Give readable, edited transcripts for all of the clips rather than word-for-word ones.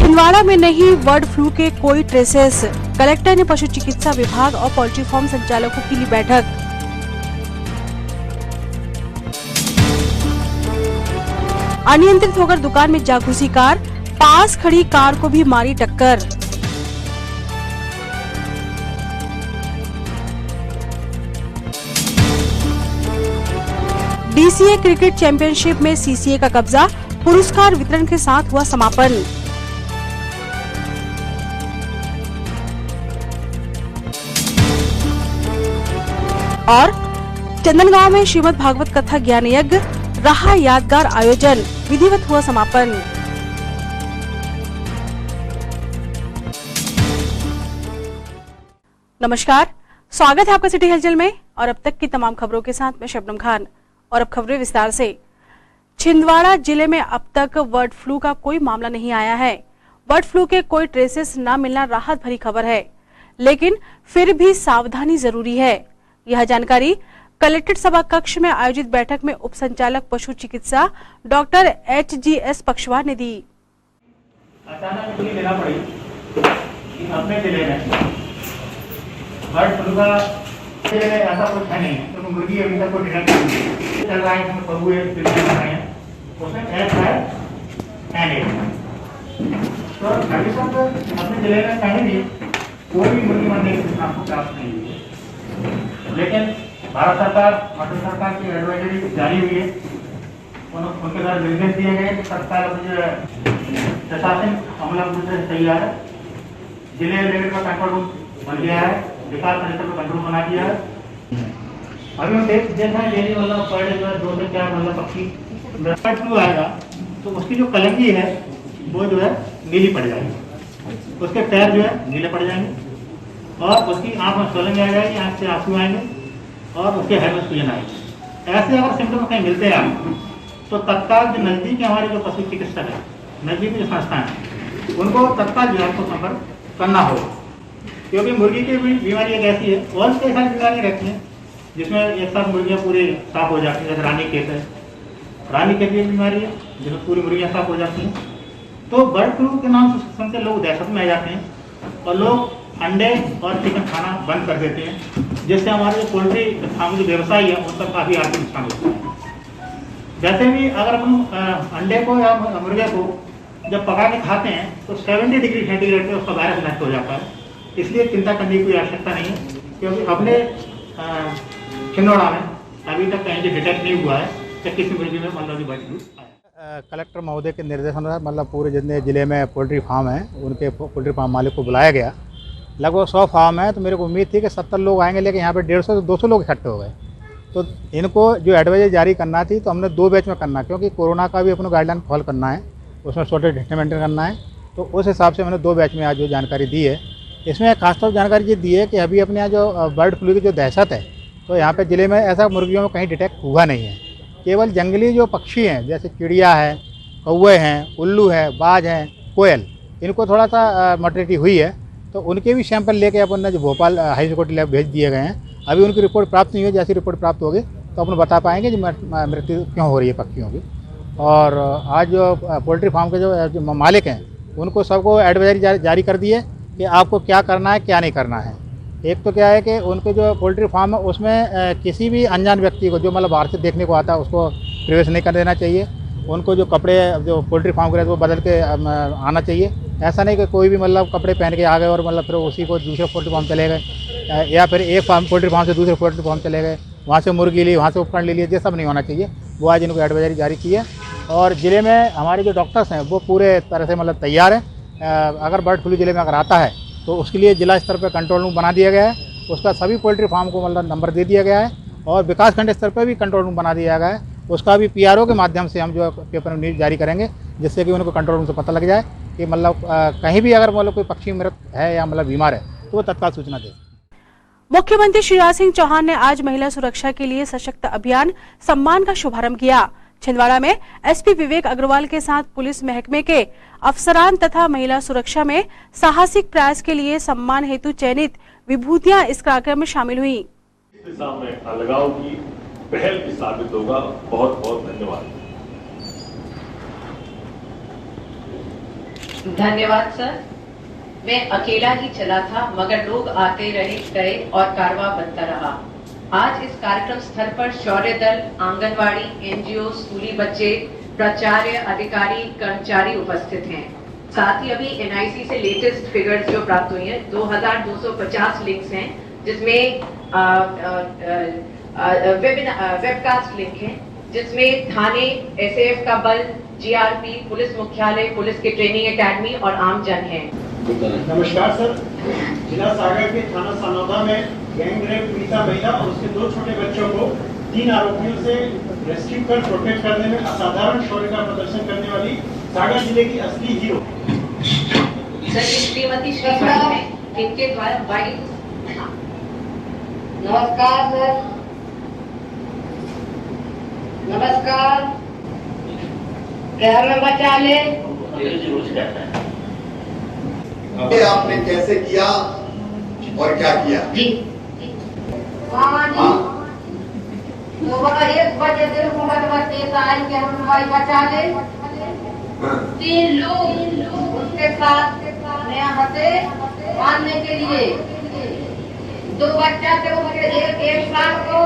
छिंदवाड़ा में नहीं bird flu के कोई ट्रेसेस। कलेक्टर ने पशु चिकित्सा विभाग और पोल्ट्री फार्म संचालकों की ली बैठक। अनियंत्रित होकर दुकान में जा घुसी कार, पास खड़ी कार को भी मारी टक्कर। डीसीए क्रिकेट चैंपियनशिप में सीसीए का कब्जा, पुरस्कार वितरण के साथ हुआ समापन। और चंदनगांव में श्रीमद् भागवत कथा ज्ञान यज्ञ रहा यादगार आयोजन, विधिवत हुआ समापन। नमस्कार, स्वागत है आपका सिटी हलचल में और अब तक की तमाम खबरों के साथ मैं शबनम खान। और अब खबरें विस्तार से। छिंदवाड़ा जिले में अब तक बर्ड फ्लू का कोई मामला नहीं आया है। बर्ड फ्लू के कोई ट्रेसेस न मिलना राहत भरी खबर है, लेकिन फिर भी सावधानी जरूरी है। यह जानकारी कलेक्ट्रेट सभा कक्ष में आयोजित बैठक में उप संचालक पशु चिकित्सा डॉक्टर HGS पक्षवार ने दी। अचानक मुझे लेना पड़ी कि अपने जिले में बर्ड फ्लू का ऐसा कुछ है नहीं, तो मुर्गी अभी तक कोई डिटेक्ट नहीं चल रहा है। इसमें कौवे उसमें एफ है तो अभी तक अपने जिले में कहीं भी कोई भी मुर्गी मरने की सूचना आपको प्राप्त नहीं हुई है। लेकिन भारत सरकार, मध्य सरकार की एडवाइजरी जारी हुई है, उनके द्वारा निर्देश दिए गए कि सरकार प्रशासन अमला से तैयार है। जिले लेवल का कंट्रोल रूम बन गया है, विकास परिषद को कंट्रोल बना दिया है। अभी हम देखा है डेली मतलब पर डे 2 से 4 मतलब पक्षी बर्ड फ्लू आएगा तो उसकी जो कलंगी है वो जो है नीली पड़ जाएगी, उसके पैर जो है नीले पड़ जाएंगे और उसकी आंख में सोलंग आ जाएगी, आंख से आंसू आएंगे और उसके हेड में सूजन आएगी। ऐसे अगर सिम्टम कहीं मिलते हैं आपको तो तत्काल जो नजदीक हमारे जो पशु चिकित्सक है, नजदीकी जो संस्थान है, उनको तत्काल जो आपको संपर्क करना होगा, क्योंकि मुर्गी की भी बीमारी एक ऐसी है और कई सारी बीमारियाँ रहती हैं जिसमें एक साथ मुर्गियाँ पूरी साफ हो जाती हैं। जैसे रानी खेत है, रानी खेत की बीमारी है जिसमें पूरी मुर्गियाँ साफ हो जाती हैं। तो बर्ड फ्लू के नाम से सुनते लोग दहशत में आ जाते हैं और लोग अंडे और चिकन खाना बंद कर देते हैं, जिससे हमारे जो पोल्ट्री फार्म जो व्यवसायी है उन पर काफ़ी आर्थिक नुकसान होता है। वैसे भी अगर हम अंडे को या मुर्गे को जब पका के खाते हैं तो 70 डिग्री सेंटीग्रेड पर उसका वायरस नष्ट हो जाता है, इसलिए चिंता करने की कोई आवश्यकता नहीं है। क्योंकि अपने छिंदवाड़ा में अभी तक कहीं डिटेक्ट नहीं हुआ है कि किसी मुर्गी में मतलब बर्ड फ्लू आया। कलेक्टर महोदय के निर्देशानुसार मतलब पूरे जितने ज़िले में पोल्ट्री फार्म हैं उनके पोल्ट्री फार्म मालिक को बुलाया गया। लगभग 100 फार्म है, तो मेरे को उम्मीद थी कि 70 लोग आएंगे, लेकिन यहाँ पे 150 से 200 लोग इकट्ठे हो गए। तो इनको जो एडवाइजरी जारी करना थी तो हमने 2 बैच में करना, क्योंकि कोरोना का भी अपने गाइडलाइन फॉलो करना है, उसमें सोशल डिस्टेंस मेंटेन करना है। तो उस हिसाब से मैंने 2 बैच में आज जो जानकारी दी है, इसमें खासतौर जानकारी ये दी है कि अभी अपने यहाँ जो बर्ड फ्लू की जो दहशत है, तो यहाँ पे ज़िले में ऐसा मुर्गियों में कहीं डिटेक्ट हुआ नहीं है। केवल जंगली जो पक्षी हैं जैसे चिड़िया है, कौवे हैं, उल्लू है, बाज हैं, कोयल, इनको थोड़ा सा मॉर्टेलिटी हुई है। तो उनके भी सैंपल लेके अपन ने जो भोपाल हाई सिक्योरिटी लैब भेज दिए गए हैं। अभी उनकी रिपोर्ट प्राप्त नहीं हुई, जैसी रिपोर्ट प्राप्त होगी तो अपन बता पाएंगे कि मृत्यु क्यों हो रही है पक्षियों की। और आज जो पोल्ट्री फार्म के जो मालिक हैं उनको सबको एडवाइजरी जारी कर दी है कि आपको क्या करना है क्या नहीं करना है। एक तो क्या है कि उनके जो पोल्ट्री फार्म है उसमें किसी भी अनजान व्यक्ति को जो मतलब बाहर से देखने को आता है उसको प्रवेश नहीं कर देना चाहिए। उनको जो कपड़े जो पोल्ट्री फार्म के रहते वो बदल के आना चाहिए। ऐसा नहीं कि कोई भी मतलब कपड़े पहन के आ गए और मतलब फिर उसी को दूसरे पोल्ट्री फार्म चले गए, या फिर एक फार्म पोल्ट्री फार्म से दूसरे पोल्ट्री फार्म चले गए, वहाँ से मुर्गी ली, वहाँ से उपकरण ले लिए, ये सब नहीं होना चाहिए। वो आज इनको एडवाइजरी जारी की है और ज़िले में हमारे जो डॉक्टर्स हैं वो पूरे तरह से मतलब तैयार हैं। अगर बर्ड फ्लू ज़िले में अगर आता है तो उसके लिए जिला स्तर पर कंट्रोल रूम बना दिया गया है, उसका सभी पोल्ट्री फार्म को मतलब नंबर दे दिया गया है और विकासखंड स्तर पर भी कंट्रोल रूम बना दिया गया है। उसका भी PRO के माध्यम से हम जो पेपर में न्यूज़ जारी करेंगे, जिससे कि उनको कंट्रोल रूम से पता लग जाए कि मतलब कहीं भी अगर मतलब कोई पक्षी मृत है या मतलब बीमार है तो वो तत्काल सूचना दे। मुख्यमंत्री शिवराज सिंह चौहान ने आज महिला सुरक्षा के लिए सशक्त अभियान सम्मान का शुभारंभ किया। छिंदवाड़ा में SP विवेक अग्रवाल के साथ पुलिस महकमे के अफसरान तथा महिला सुरक्षा में साहसिक प्रयास के लिए सम्मान हेतु चयनित विभूतियां इस कार्यक्रम में शामिल हुई। इस दिशा में अलगाव की पहल भी साबित होगा। बहुत बहुत धन्यवाद। धन्यवाद सर। मैं अकेला ही चला था मगर लोग आते रहे गए और कारवां बनता रहा। आज इस कार्यक्रम स्थल पर शौर्य दल, आंगनवाड़ी, एनजीओ, स्कूली बच्चे, प्राचार्य, अधिकारी, कर्मचारी उपस्थित हैं। साथ ही अभी एनआईसी से लेटेस्ट फिगर्स जो प्राप्त हुई हैं 2250 लिंक्स हैं, जिसमें वेबकास्ट लिंक है, जिसमें थाने, एसएएफ का बल, जीआरपी, पुलिस मुख्यालय, पुलिस के ट्रेनिंग एकेडमी और आम जन है। नमस्कार सर। जिला सागर के थाना सनौदा में गैंग रेप पीड़िता महिला और उसके 2 छोटे बच्चों को 3 आरोपियों से रेस्क्यू कर प्रोटेक्ट करने में असाधारण शौर्य का प्रदर्शन करने वाली सागर जिले की असली हीरो सर श्रीमती श्रीवाणी है, इनके द्वारा वाणी। नमस्कार सर। नमस्कार। क्या हमें बचा ले? आपने कैसे किया और क्या किया? जी मामा जी, सुबह 1 बजे दिन बच्चे आए कि हम भाई बचा ले। 3 लोग उनके साथ यहाँ से मारने के लिए, 2 बच्चा थे उनके, एक साल को,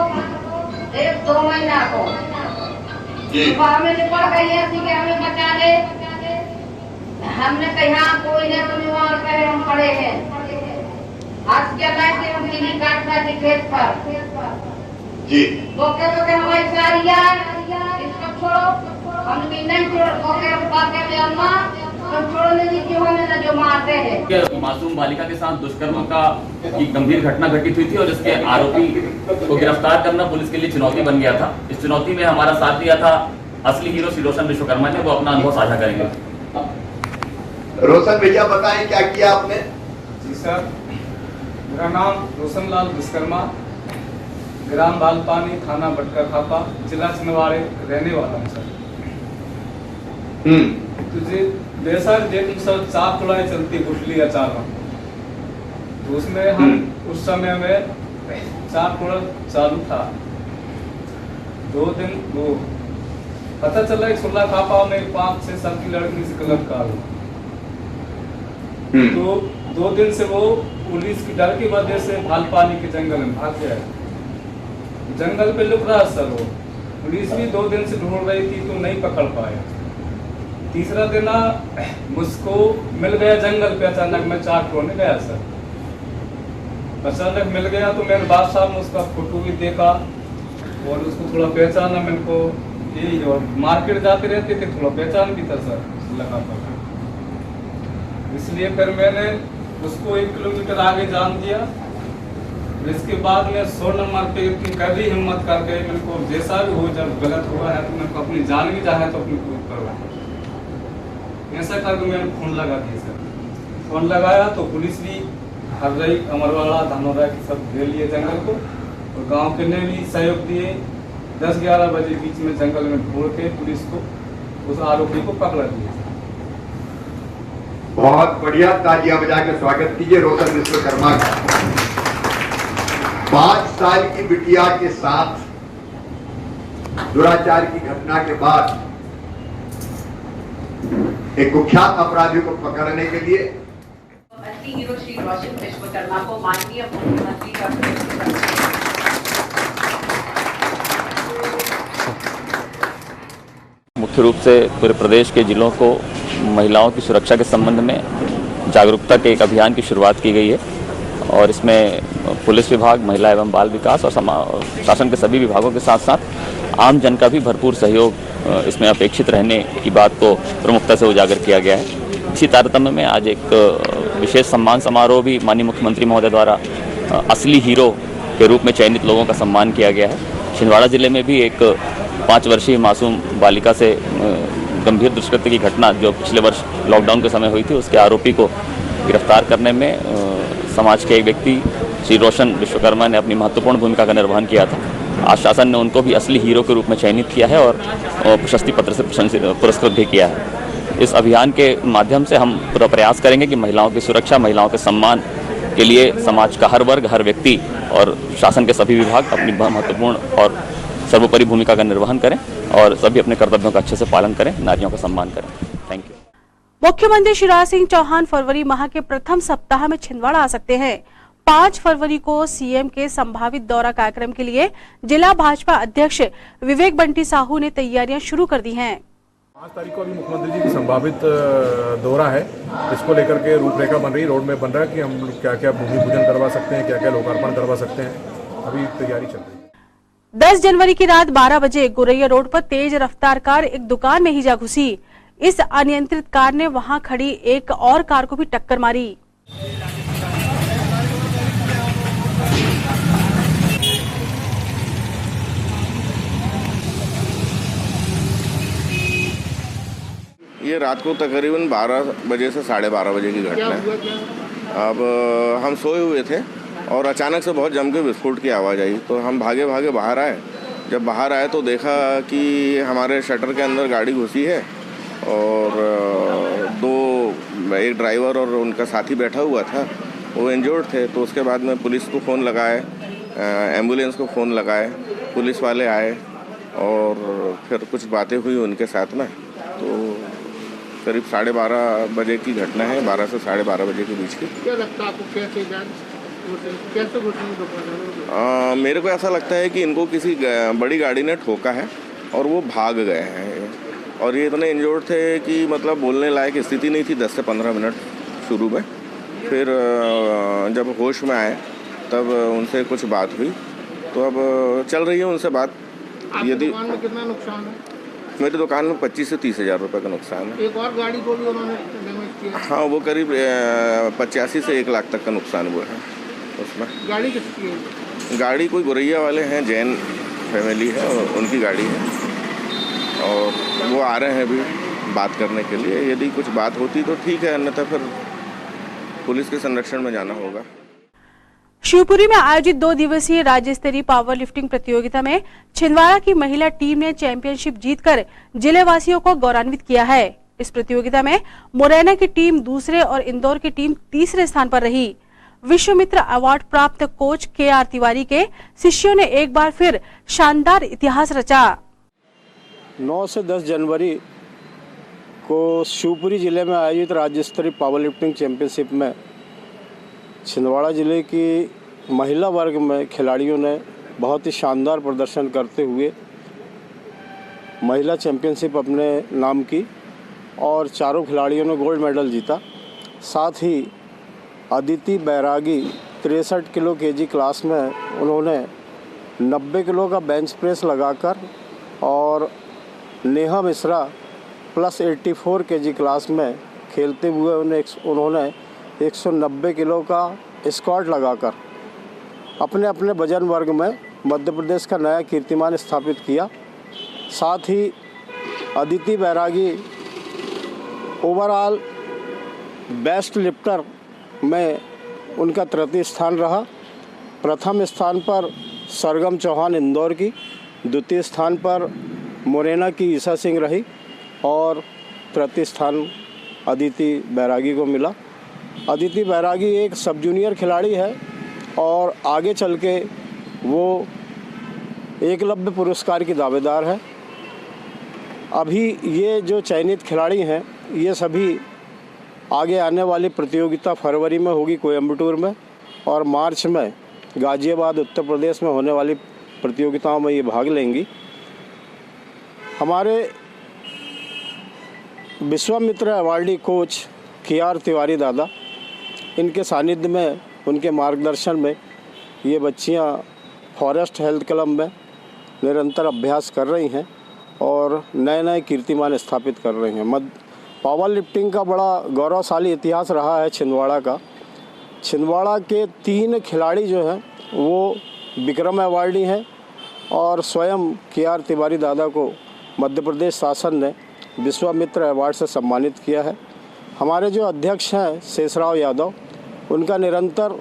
एक 2 महीना को। हमें निकल गई ऐसी कि हमें बचा ले। हमने कहा कोई है तो वहाँ कहे हम पड़े हैं। आज क्या लाए हम चीनी काटना थी खेत पर जी। वो कहते हमारी सारिया इसको छोड़ो, हम भी नहीं छोड़। वो कहते अम्मा हम छोड़ने दीजिए, हमें न जो मारते हैं। मासूम बालिका के साथ दुष्कर्म का एक गंभीर घटना घटित हुई थी और इसके आरोपी को गिरफ्तार करना पुलिस के लिए चुनौती बन गया था। इस चुनौती में हमारा साथ दिया था असली हीरो श्री रोशन विश्वकर्मा ने। वो अपना अनुभव साझा करेंगे। रोशन भैया बताएं क्या किया आपने? जी सर, मेरा नाम रोशन लाल विश्वकर्मा, ग्राम बालपानी, थाना बटकर खापा, जिला छिंदवाड़ा रहने वाला हूँ सर। तुझे जैसा जेब सर चाप खुलाई चलती गुठली अचार, तो उसमें हम उस समय में चाप खुला चालू था। 2 दिन वो पता चला कि सुल्ला खापा में 5-6 साल की लड़की से गलत कार हुआ। तो 2 दिन से वो पुलिस की डर की वजह से भालपानी के जंगल में भाग गया। जंगल पे लुक रहा सर। वो पुलिस भी 2 दिन से ढूंढ रही थी तो नहीं पकड़ पाए। तीसरा दिन मुझको मिल गया जंगल पे। अचानक मैं चाक ढूंढने गया सर। अचानक मिल गया तो मैंने बाद साहब में उसका फोटो भी देखा और उसको थोड़ा पहचाना। मैंने को यही, और मार्केट जाते रहते थे, थोड़ा पहचान भी था सर लगा था। इसलिए फिर मैंने उसको 1 किलोमीटर आगे जान दिया। इसके बाद में 100 नंबर पे कभी हिम्मत कर गई। मेरे को जैसा भी हो, जब गलत हुआ है तो मेरे को अपनी जान भी चाहे तो अपनी कोई करवा। ऐसा करके मैंने फोन लगा दिया सर। फोन लगाया तो पुलिस भी हरई, अमरवाड़ा, धनौरा की सब ले लिए जंगल को, और गांव के ने भी सहयोग दिए। 10-11 बजे बीच में जंगल में ढूंढ के पुलिस को उस आरोपी को पकड़ा दिया। बहुत बढ़िया, तालियां बजा के स्वागत कीजिए रोशन विश्वकर्मा का। 5 साल की बिटिया के साथ दुराचार की घटना के बाद एक कुख्यात अपराधी को पकड़ने के लिए असली हीरो श्री रोशन विश्वकर्मा को माननीय मुख्यमंत्री का मुख्य रूप से पूरे प्रदेश के जिलों को महिलाओं की सुरक्षा के संबंध में जागरूकता के एक अभियान की शुरुआत की गई है। और इसमें पुलिस विभाग, महिला एवं बाल विकास और शासन के सभी विभागों के साथ साथ आम जन का भी भरपूर सहयोग इसमें अपेक्षित रहने की बात को प्रमुखता से उजागर किया गया है। इसी तारतम्य में आज एक विशेष सम्मान समारोह भी माननीय मुख्यमंत्री महोदय द्वारा असली हीरो के रूप में चयनित लोगों का सम्मान किया गया है। छिंदवाड़ा जिले में भी एक 5 वर्षीय मासूम बालिका से गंभीर दुष्कृत्य की घटना जो पिछले वर्ष लॉकडाउन के समय हुई थी, उसके आरोपी को गिरफ्तार करने में समाज के एक व्यक्ति श्री रोशन विश्वकर्मा ने अपनी महत्वपूर्ण भूमिका का निर्वहन किया था। आज शासन ने उनको भी असली हीरो के रूप में चयनित किया है और प्रशस्ति पत्र से पुरस्कृत भी किया है। इस अभियान के माध्यम से हम पूरा प्रयास करेंगे कि महिलाओं की सुरक्षा, महिलाओं के सम्मान के लिए समाज का हर वर्ग, हर व्यक्ति और शासन के सभी विभाग अपनी महत्वपूर्ण और सर्वोपरि भूमिका का निर्वहन करें और सभी अपने कर्तव्यों का अच्छे से पालन करें, नारियों का सम्मान करें। Thank you. मुख्यमंत्री शिवराज सिंह चौहान फरवरी माह के प्रथम सप्ताह में छिंदवाड़ा आ सकते हैं। 5 फरवरी को सीएम के संभावित दौरा कार्यक्रम के लिए जिला भाजपा अध्यक्ष विवेक बंटी साहू ने तैयारियां शुरू कर दी हैं। 5 तारीख को अभी मुख्यमंत्री जी की संभावित दौरा है, इसको लेकर के रूपरेखा बन रही, रोड मैप बन रहा है कि हम क्या क्या भूमि पूजन करवा सकते हैं, क्या क्या लोकार्पण करवा सकते हैं। अभी तैयारी चल रही है। 10 जनवरी की रात 12 बजे गोरैया रोड पर तेज रफ्तार कार एक दुकान में ही जा घुसी। इस अनियंत्रित कार ने वहां खड़ी एक और कार को भी टक्कर मारी। ये रात को तकरीबन 12 बजे से 12:30 बजे की घटना है। अब हम सोए हुए थे और अचानक से बहुत जम के विस्फोट की आवाज़ आई, तो हम भागे भागे बाहर आए। जब बाहर आए तो देखा कि हमारे शटर के अंदर गाड़ी घुसी है और एक ड्राइवर और उनका साथी बैठा हुआ था, वो इंजर्ड थे। तो उसके बाद में पुलिस को फ़ोन लगाए, एम्बुलेंस को फ़ोन लगाए, पुलिस वाले आए और फिर कुछ बातें हुई उनके साथ में। तो करीब 12:30 बजे की घटना है, 12 से 12:30 बजे के बीच की। क्या लगता है आपको, कैसे घुसी दुकान? मेरे को ऐसा लगता है कि इनको किसी बड़ी गाड़ी ने ठोका है और वो भाग गए हैं। और ये इतने इंजर्ड थे कि मतलब बोलने लायक स्थिति नहीं थी 10 से 15 मिनट शुरू में। फिर जब होश में आए तब उनसे कुछ बात हुई, तो अब चल रही है उनसे बात। यदि दुकान में कितना नुकसान है? मेरी दुकान में 25 से 30 हज़ार रुपये का नुकसान है। एक और गाड़ी को भी उन्होंने डैमेज किया? हाँ, वो करीब 85 से 1 लाख तक का नुकसान हुआ है उसमें। गाड़ी किसकी है? गाड़ी कोई गोरैया वाले हैं, जैन फैमिली है और उनकी गाड़ी है और वो आ रहे हैं अभी बात करने के लिए। यदि कुछ बात होती तो ठीक है, अन्यथा फिर पुलिस के संरक्षण में जाना होगा। शिवपुरी में आयोजित 2 दिवसीय राज्य स्तरीय पावर लिफ्टिंग प्रतियोगिता में छिंदवाड़ा की महिला टीम ने चैंपियनशिप जीतकर जिले वासियों को गौरवान्वित किया है। इस प्रतियोगिता में मुरैना की टीम दूसरे और इंदौर की टीम तीसरे स्थान पर रही। विश्वमित्र अवार्ड प्राप्त कोच KR तिवारी के शिष्यों ने एक बार फिर शानदार इतिहास रचा। 9 से 10 जनवरी को शिवपुरी जिले में आयोजित राज्य स्तरीय पावर लिफ्टिंग चैंपियनशिप में छिंदवाड़ा जिले की महिला वर्ग में खिलाड़ियों ने बहुत ही शानदार प्रदर्शन करते हुए महिला चैंपियनशिप अपने नाम की और चारों खिलाड़ियों ने गोल्ड मेडल जीता। साथ ही अदिति बैरागी 63 किलो केजी क्लास में उन्होंने 90 किलो का बेंच प्रेस लगाकर और Neha Mishra plus 84 KG class में खेलते हुए उन्होंने 190 किलो का स्क्वाट लगाकर अपने अपने वजन वर्ग में मध्य प्रदेश का नया कीर्तिमान स्थापित किया। साथ ही अदिति बैरागी ओवरऑल बेस्ट लिफ्टर में उनका तृतीय स्थान रहा। प्रथम स्थान पर सरगम चौहान इंदौर की, द्वितीय स्थान पर मुरैना की ईसा सिंह रही और तृतीय स्थान अदिति बैरागी को मिला। अदिति बैरागी एक सब जूनियर खिलाड़ी है और आगे चल के वो एकलव्य पुरस्कार की दावेदार है। अभी ये जो चयनित खिलाड़ी हैं ये सभी आगे आने वाली प्रतियोगिता फरवरी में होगी कोयम्बटूर में और मार्च में गाज़ियाबाद उत्तर प्रदेश में होने वाली प्रतियोगिताओं में ये भाग लेंगी। हमारे Vishwamitra awardee coach KR Tiwari दादा, इनके सानिध्य में, उनके मार्गदर्शन में ये बच्चियां फॉरेस्ट हेल्थ क्लब में निरंतर अभ्यास कर रही हैं और नए नए कीर्तिमान स्थापित कर रही हैं। पावर लिफ्टिंग का बड़ा गौरवशाली इतिहास रहा है छिंदवाड़ा का। छिंदवाड़ा के 3 खिलाड़ी जो हैं वो विक्रम अवार्डी हैं और स्वयं KR तिवारी दादा को मध्य प्रदेश शासन ने विश्वामित्र अवार्ड से सम्मानित किया है। हमारे जो अध्यक्ष हैं शेषराव यादव, उनका निरंतर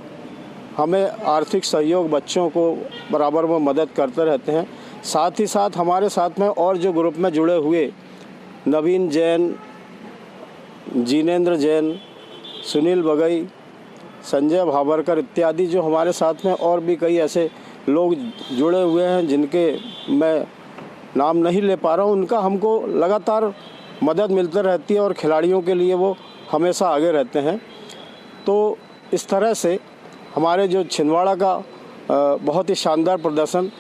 हमें आर्थिक सहयोग बच्चों को बराबर में मदद करते रहते हैं। साथ ही साथ हमारे साथ में और जो ग्रुप में जुड़े हुए नवीन जैन, जिनेंद्र जैन, सुनील बगई, संजय भाबरकर इत्यादि जो हमारे साथ में और भी कई ऐसे लोग जुड़े हुए हैं जिनके मैं नाम नहीं ले पा रहा हूँ, उनका हमको लगातार मदद मिलती रहती है और खिलाड़ियों के लिए वो हमेशा आगे रहते हैं। तो इस तरह से हमारे जो छिंदवाड़ा का बहुत ही शानदार प्रदर्शन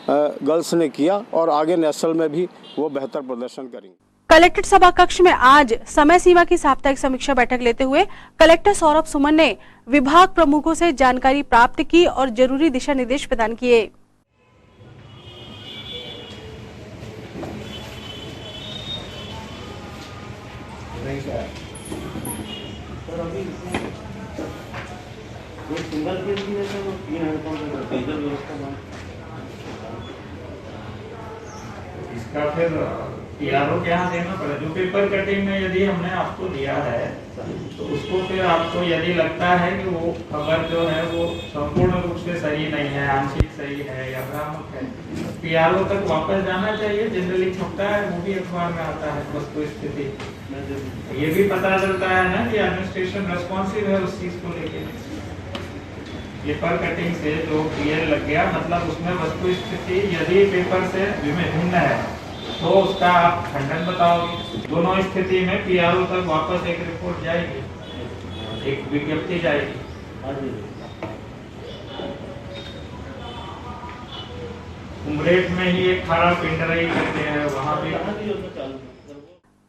गर्ल्स ने किया और आगे नेशनल में भी वो बेहतर प्रदर्शन करेंगे। कलेक्ट्रेट सभा कक्ष में आज समय सीमा की साप्ताहिक समीक्षा बैठक लेते हुए कलेक्टर सौरभ सुमन ने विभाग प्रमुखों से जानकारी प्राप्त की और जरूरी दिशा निर्देश प्रदान किए। इसका फिर पीआरओ के यहाँ देना पड़ेगा। जो पेपर कटिंग में यदि हमने आपको दिया है तो उसको फिर आपको यदि लगता है कि वो खबर जो है वो संपूर्ण रूप से सही नहीं है, आंशिक सही है या भ्रामक है, पीआरओ तक वापस जाना चाहिए। जनरली छपता है, वो भी अखबार में आता है वस्तु स्थिति। ये भी पता चलता है ना कि एडमिनिस्ट्रेशन रेस्पॉन्सिव है उस चीज को लेके। पेपर कटिंग से जो पीएल लग गया मतलब उसमें वस्तु स्थिति यदि पेपर से भिन्न है तो उसका आप खंडन बताओगे। दोनों स्थिति में पीआरओ तक वापस एक रिपोर्ट जाएगी, एक विज्ञप्ति जाएगी। उमरेठ में ही एक खारा पिंडरई करके है, वहाँ भी।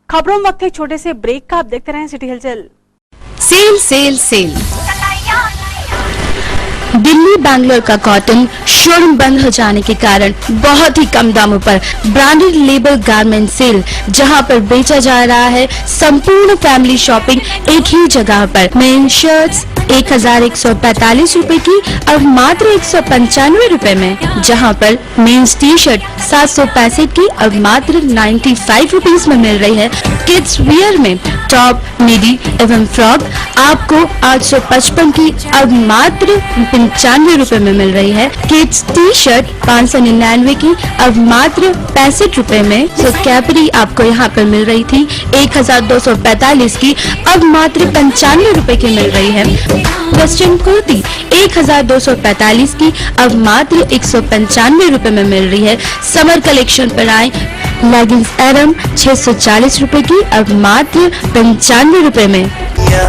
खबरों में वक्त एक छोटे से ब्रेक का, आप देखते रहें सिटी हलचल। Sale sale sale. Delhi Bangalore का कॉटन शोरूम बंद हो जाने के कारण बहुत ही कम दामों पर ब्रांडेड लेबल गारमेंट सेल, जहां पर बेचा जा रहा है संपूर्ण फैमिली शॉपिंग एक ही जगह पर। मेन शर्ट्स 1145 रूपए की अब मात्र 195 रूपए में, जहां पर मेंस टी शर्ट 765 की अब मात्र 95 रुपीज में मिल रही है। किड्स वियर में टॉप, मिडी एवं फ्रॉक आपको 855 की अब मात्र 95 रूपए में मिल रही है। किड्स टी शर्ट 599 की अब मात्र 65 रूपए में। तो कैपरी आपको यहाँ पर मिल रही थी 1245 की अब मात्र 95 रूपए की मिल रही है। वेस्टर्न कुर्ती 1245 की अब मात्र 195 रूपए में मिल रही है। समर कलेक्शन पर आए लेगिंग्स एरम 640 रूपए की अब मात्र 95 रूपए में।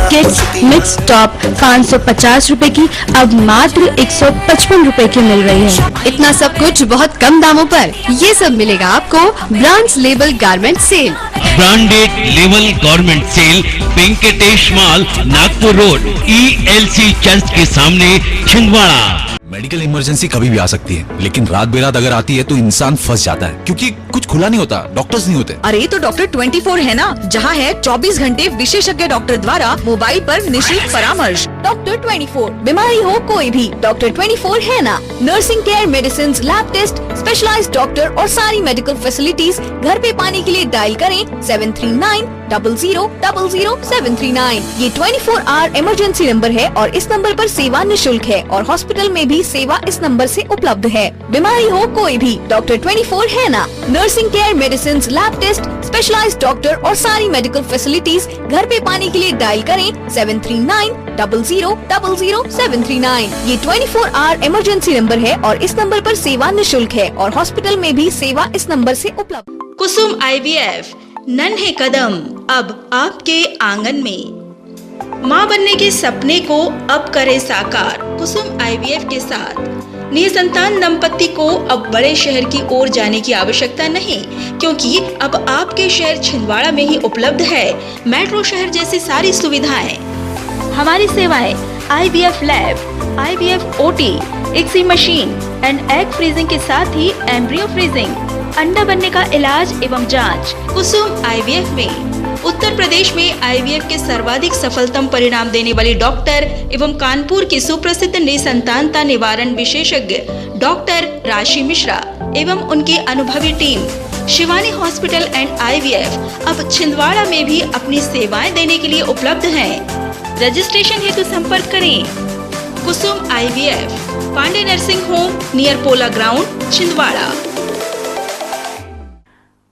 किड्स मिक्स टॉप 550 रूपए की अब मात्र 155 रूपए की मिल रही है। इतना सब कुछ बहुत कम दामों पर, ये सब मिलेगा आपको brands label garment sale. Branded लेवल garment sale, Venkatesh mall, Nagpur road, ELC church के सामने, छिंदवाड़ा। मेडिकल इमरजेंसी कभी भी आ सकती है, लेकिन रात बेरात अगर आती है तो इंसान फंस जाता है क्योंकि कुछ खुला नहीं होता, डॉक्टर्स नहीं होते। अरे तो डॉक्टर 24 है ना, जहाँ है 24 घंटे विशेषज्ञ डॉक्टर द्वारा मोबाइल पर निःशुल्क परामर्श। डॉक्टर 24, बीमारी हो कोई भी, डॉक्टर 24 है ना। Nursing care, medicine, lab test, specialized doctor और सारी मेडिकल फैसिलिटीज घर पे पाने के लिए डायल करें 73900000739। ये 24 आवर इमरजेंसी नंबर है और इस नंबर पर सेवा निःशुल्क है और हॉस्पिटल में भी सेवा इस नंबर से उपलब्ध है। बीमारी हो कोई भी, डॉक्टर 24 है ना। Nursing care, medicine, lab test, specialized doctor और सारी मेडिकल फैसिलिटीज घर पे पाने के लिए डायल करें 73900000739। ये 24 आवर इमरजेंसी नंबर है और इस नंबर पर सेवा निःशुल्क है और हॉस्पिटल में भी सेवा इस नंबर से उपलब्ध। कुसुम IVF, नन्हे कदम अब आपके आंगन में। माँ बनने के सपने को अब करे साकार। कुसुम IVF के साथ निसंतान दंपत्ति को अब बड़े शहर की ओर जाने की आवश्यकता नहीं, क्योंकि अब आपके शहर छिंदवाड़ा में ही उपलब्ध है मेट्रो शहर जैसी सारी सुविधाएं। हमारी सेवाएं IVF lab, IVF OT, ICSI machine and egg freezing के साथ ही एम्ब्रियो फ्रीजिंग, अंडा बनने का इलाज एवं जांच। कुसुम IVF में उत्तर प्रदेश में IVF के सर्वाधिक सफलतम परिणाम देने वाली डॉक्टर एवं कानपुर की सुप्रसिद्ध निसंतानता निवारण विशेषज्ञ डॉक्टर राशि मिश्रा एवं उनकी अनुभवी team Shivani hospital and IVF अब छिंदवाड़ा में भी अपनी सेवाएं देने के लिए उपलब्ध हैं। रजिस्ट्रेशन हेतु संपर्क करें Kusum IVF, Pandey nursing home, near Pola ground, Chhindwara.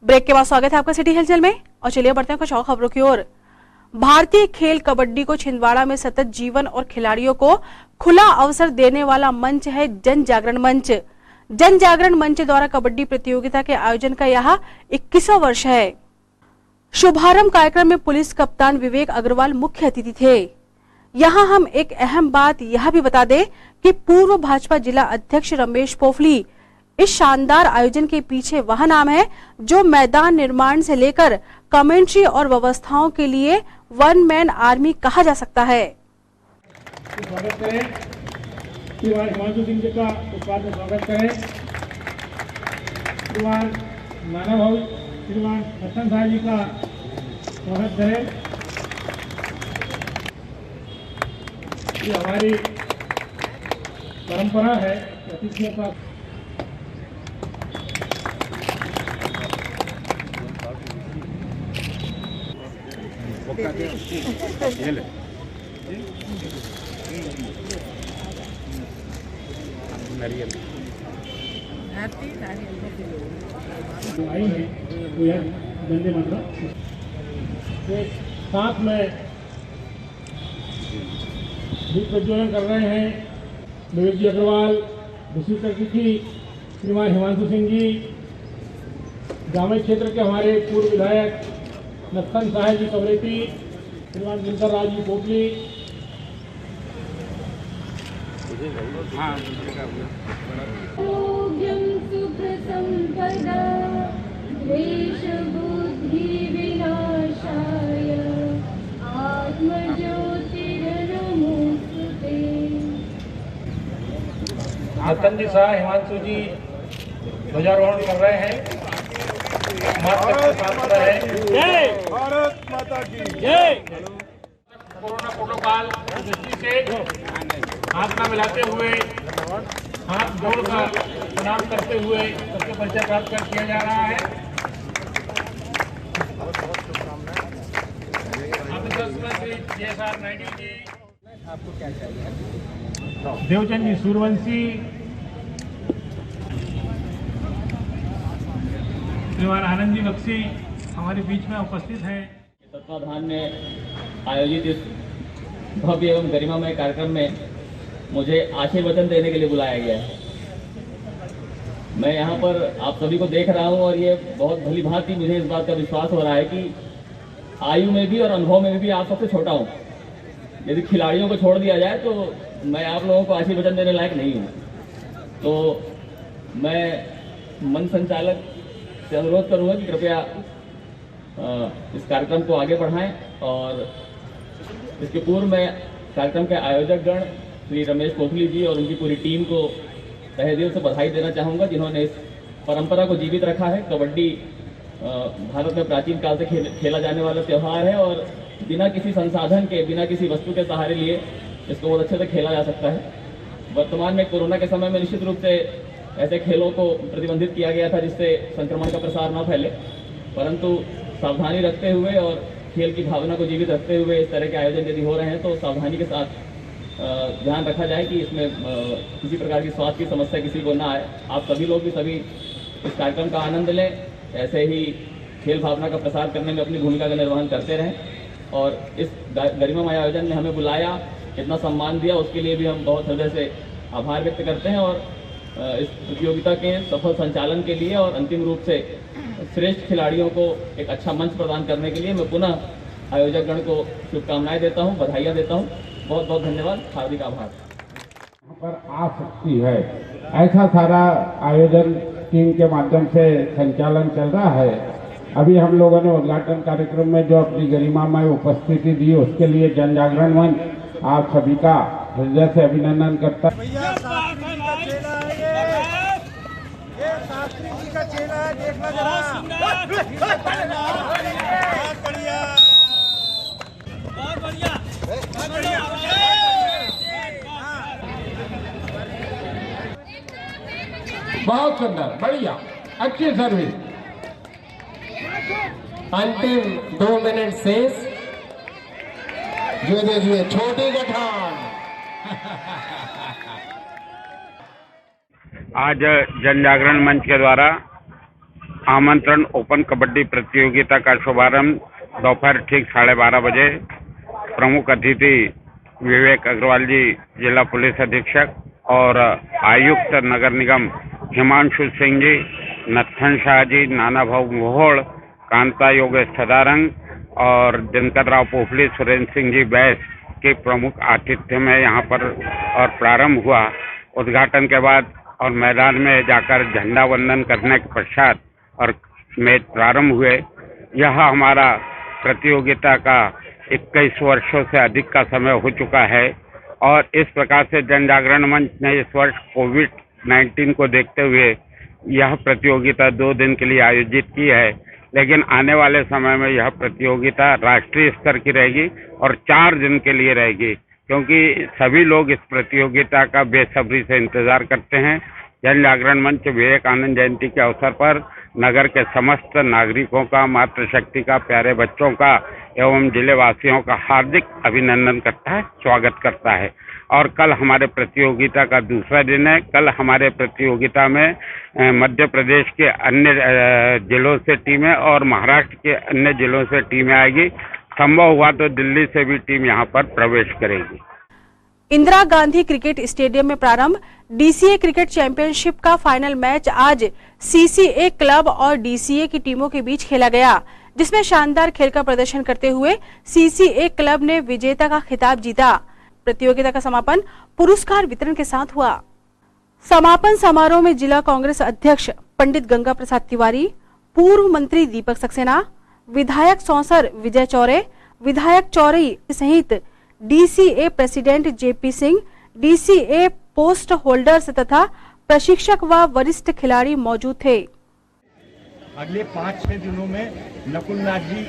Break के बाद स्वागत है आपका सिटी हलचल में और चलिए बढ़ते हैं कुछ और खबरों की ओर। भारतीय खेल कबड्डी को छिंदवाड़ा में सतत जीवन और खिलाड़ियों को खुला अवसर देने वाला मंच है जन जागरण मंच। जन जागरण मंच द्वारा कबड्डी प्रतियोगिता के आयोजन का यह 21वां वर्ष है। शुभारंभ कार्यक्रम में पुलिस कप्तान विवेक अग्रवाल मुख्य अतिथि थे। यहां हम एक अहम बात यह भी बता दें कि पूर्व भाजपा जिला अध्यक्ष रमेश पोफली इस शानदार आयोजन के पीछे वह नाम है जो मैदान निर्माण से लेकर कमेंट्री और व्यवस्थाओं के लिए वन मैन आर्मी कहा जा सकता है। स्वागत करें श्रीमान हिमांशु सिंह जी का उत्पाद में स्वागत करें। श्रीमान नाना भाऊ श्रीमान लखन साहब जी का स्वागत करें। ये हमारी परंपरा है अतिथियों का आई है तो यह वंदे मातरम के साथ में दीप प्रज्वलन कर रहे हैं विवेक जी अग्रवाल, विशिष्ट अतिथि श्रीमान हिमांशु सिंह जी, जामुई क्षेत्र के हमारे पूर्व विधायक लखन साहब जी कवरेती, श्रीमान दिनकर राज जी पोपली। लखन जी साहब हिमांशु जी ध्वजारोहण कर रहे हैं। जय भारत माता की जय। कोरोना प्रोटोकॉल की दृष्टि से हाथ ना मिलाते हुए हाथ जोड़कर प्रणाम करते हुए सबसे परिचय प्राप्त कर किया जा रहा है। आपको क्या चाहिए? देवचंद जी सूर्यवंशी, श्रीमान आनंद जी बख्शी हमारे बीच में उपस्थित हैं। तत्वाधान में आयोजित इस भव्य एवं गरिमामय कार्यक्रम में मुझे आशीर्वचन देने के लिए बुलाया गया है। मैं यहाँ पर आप सभी को देख रहा हूँ और ये बहुत भली भांति मुझे इस बात का विश्वास हो रहा है कि आयु में भी और अनुभव में भी आप सबसे छोटा हूँ। यदि खिलाड़ियों को छोड़ दिया जाए तो मैं आप लोगों को आशीर्वचन देने लायक नहीं हूँ। तो मैं मंच संचालक से अनुरोध करूँगा कि कृपया इस कार्यक्रम को आगे बढ़ाएं और इसके पूर्व में कार्यक्रम के आयोजक गण श्री रमेश पोखली जी और उनकी पूरी टीम को तहे दिल से बधाई देना चाहूँगा, जिन्होंने इस परंपरा को जीवित रखा है। कबड्डी भारत में प्राचीन काल से खेला जाने वाला त्यौहार है और बिना किसी संसाधन के, बिना किसी वस्तु के सहारे लिए इसको बहुत अच्छे से खेला जा सकता है। वर्तमान में कोरोना के समय में निश्चित रूप से ऐसे खेलों को प्रतिबंधित किया गया था जिससे संक्रमण का प्रसार न फैले, परंतु सावधानी रखते हुए और खेल की भावना को जीवित रखते हुए इस तरह के आयोजन यदि हो रहे हैं तो सावधानी के साथ ध्यान रखा जाए कि इसमें किसी प्रकार की स्वास्थ्य की समस्या किसी को ना आए। आप सभी लोग भी सभी इस कार्यक्रम का आनंद लें, ऐसे ही खेल भावना का प्रसार करने में अपनी भूमिका का निर्वहन करते रहें और इस गरिमामय आयोजन में हमें बुलाया, इतना सम्मान दिया, उसके लिए भी हम बहुत हृदय से आभार व्यक्त करते हैं और इस प्रतियोगिता के सफल संचालन के लिए और अंतिम रूप से श्रेष्ठ खिलाड़ियों को एक अच्छा मंच प्रदान करने के लिए मैं पुनः आयोजक गण को शुभकामनाएं देता हूं, बधाइयां देता हूं। बहुत बहुत धन्यवाद, हार्दिक आभार। पर आ सकती है, ऐसा सारा आयोजन टीम के माध्यम से संचालन चल रहा है। अभी हम लोगों ने उद्घाटन कार्यक्रम में जो अपनी गरिमामय उपस्थिति दी उसके लिए जन जागरण मंच आप सभी का हृदय से अभिनंदन करता है। बहुत सुंदर, बढ़िया, अच्छी सर्विस। अंतिम 2 मिनट शेष। जुए छोटी गठान। आज जन जागरण मंच के द्वारा आमंत्रण ओपन कबड्डी प्रतियोगिता का शुभारंभ दोपहर ठीक 12:30 बजे प्रमुख अतिथि विवेक अग्रवाल जी, जिला पुलिस अधीक्षक और आयुक्त नगर निगम हिमांशु सिंह जी, नत्थन शाह जी, नाना भाऊ मोहोड़, कांता योगेश सदारंग और दिनकर राव पोफली, सुरेंद्र सिंह जी बैस के प्रमुख आतिथ्य में यहाँ पर और प्रारंभ हुआ। उद्घाटन के बाद और मैदान में जाकर झंडा वंदन करने के पश्चात और मैच प्रारंभ हुए। यह हमारा प्रतियोगिता का 21 वर्षों से अधिक का समय हो चुका है और इस प्रकार से जन जागरण मंच ने इस वर्ष कोविड-19 को देखते हुए यह प्रतियोगिता 2 दिन के लिए आयोजित की है, लेकिन आने वाले समय में यह प्रतियोगिता राष्ट्रीय स्तर की रहेगी और 4 दिन के लिए रहेगी, क्योंकि सभी लोग इस प्रतियोगिता का बेसब्री से इंतजार करते हैं। जन जागरण मंच विवेकानंद जयंती के अवसर पर नगर के समस्त नागरिकों का, मातृशक्ति का, प्यारे बच्चों का एवं जिले वासियों का हार्दिक अभिनंदन करता है, स्वागत करता है। और कल हमारे प्रतियोगिता का दूसरा दिन है। कल हमारे प्रतियोगिता में मध्य प्रदेश के अन्य जिलों से टीमें और महाराष्ट्र के अन्य जिलों से टीमें आएगी। संभव हुआ तो दिल्ली से भी टीम यहाँ पर प्रवेश करेगी। इंदिरा गांधी क्रिकेट स्टेडियम में प्रारंभ डीसीए क्रिकेट चैंपियनशिप का फाइनल मैच आज सीसीए क्लब और डीसीए की टीमों के बीच खेला गया, जिसमें शानदार खेल का प्रदर्शन करते हुए सीसीए क्लब ने विजेता का खिताब जीता। प्रतियोगिता का समापन पुरस्कार वितरण के साथ हुआ। समापन समारोह में जिला कांग्रेस अध्यक्ष पंडित गंगा प्रसाद तिवारी, पूर्व मंत्री दीपक सक्सेना, विधायक सौंसर विजय चौरे, विधायक चौरई सहित DCA president JP Singh, DCA post holders तथा प्रशिक्षक व वरिष्ठ खिलाड़ी मौजूद थे। अगले 5-6 दिनों में नकुलनाथ जी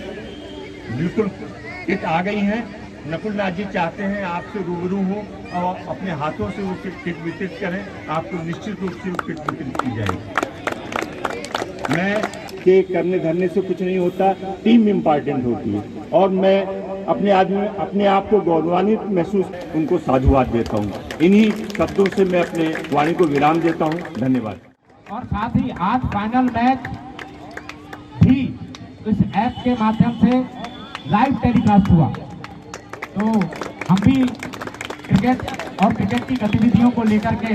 बिल्कुल किट आ गई हैं। नकुलनाथ जी चाहते हैं आपसे रूबरू हो और अपने हाथों से वो किट वितरित करें। आपको निश्चित रूप से वो किट वितरित की जाएगी। मैं के करने धरने से कुछ नहीं होता, टीम इम्पोर्टेंट होती है और मैं अपने आप को गौरवान्वित महसूस उनको साधुवाद देता हूँ। इन्हीं शब्दों से मैं अपने वाणी को विराम देता हूँ। धन्यवाद। और साथ ही आज फाइनल मैच भी इस ऐप के माध्यम से लाइव टेलीकास्ट हुआ, तो हम भी क्रिकेट और क्रिकेट की गतिविधियों को लेकर के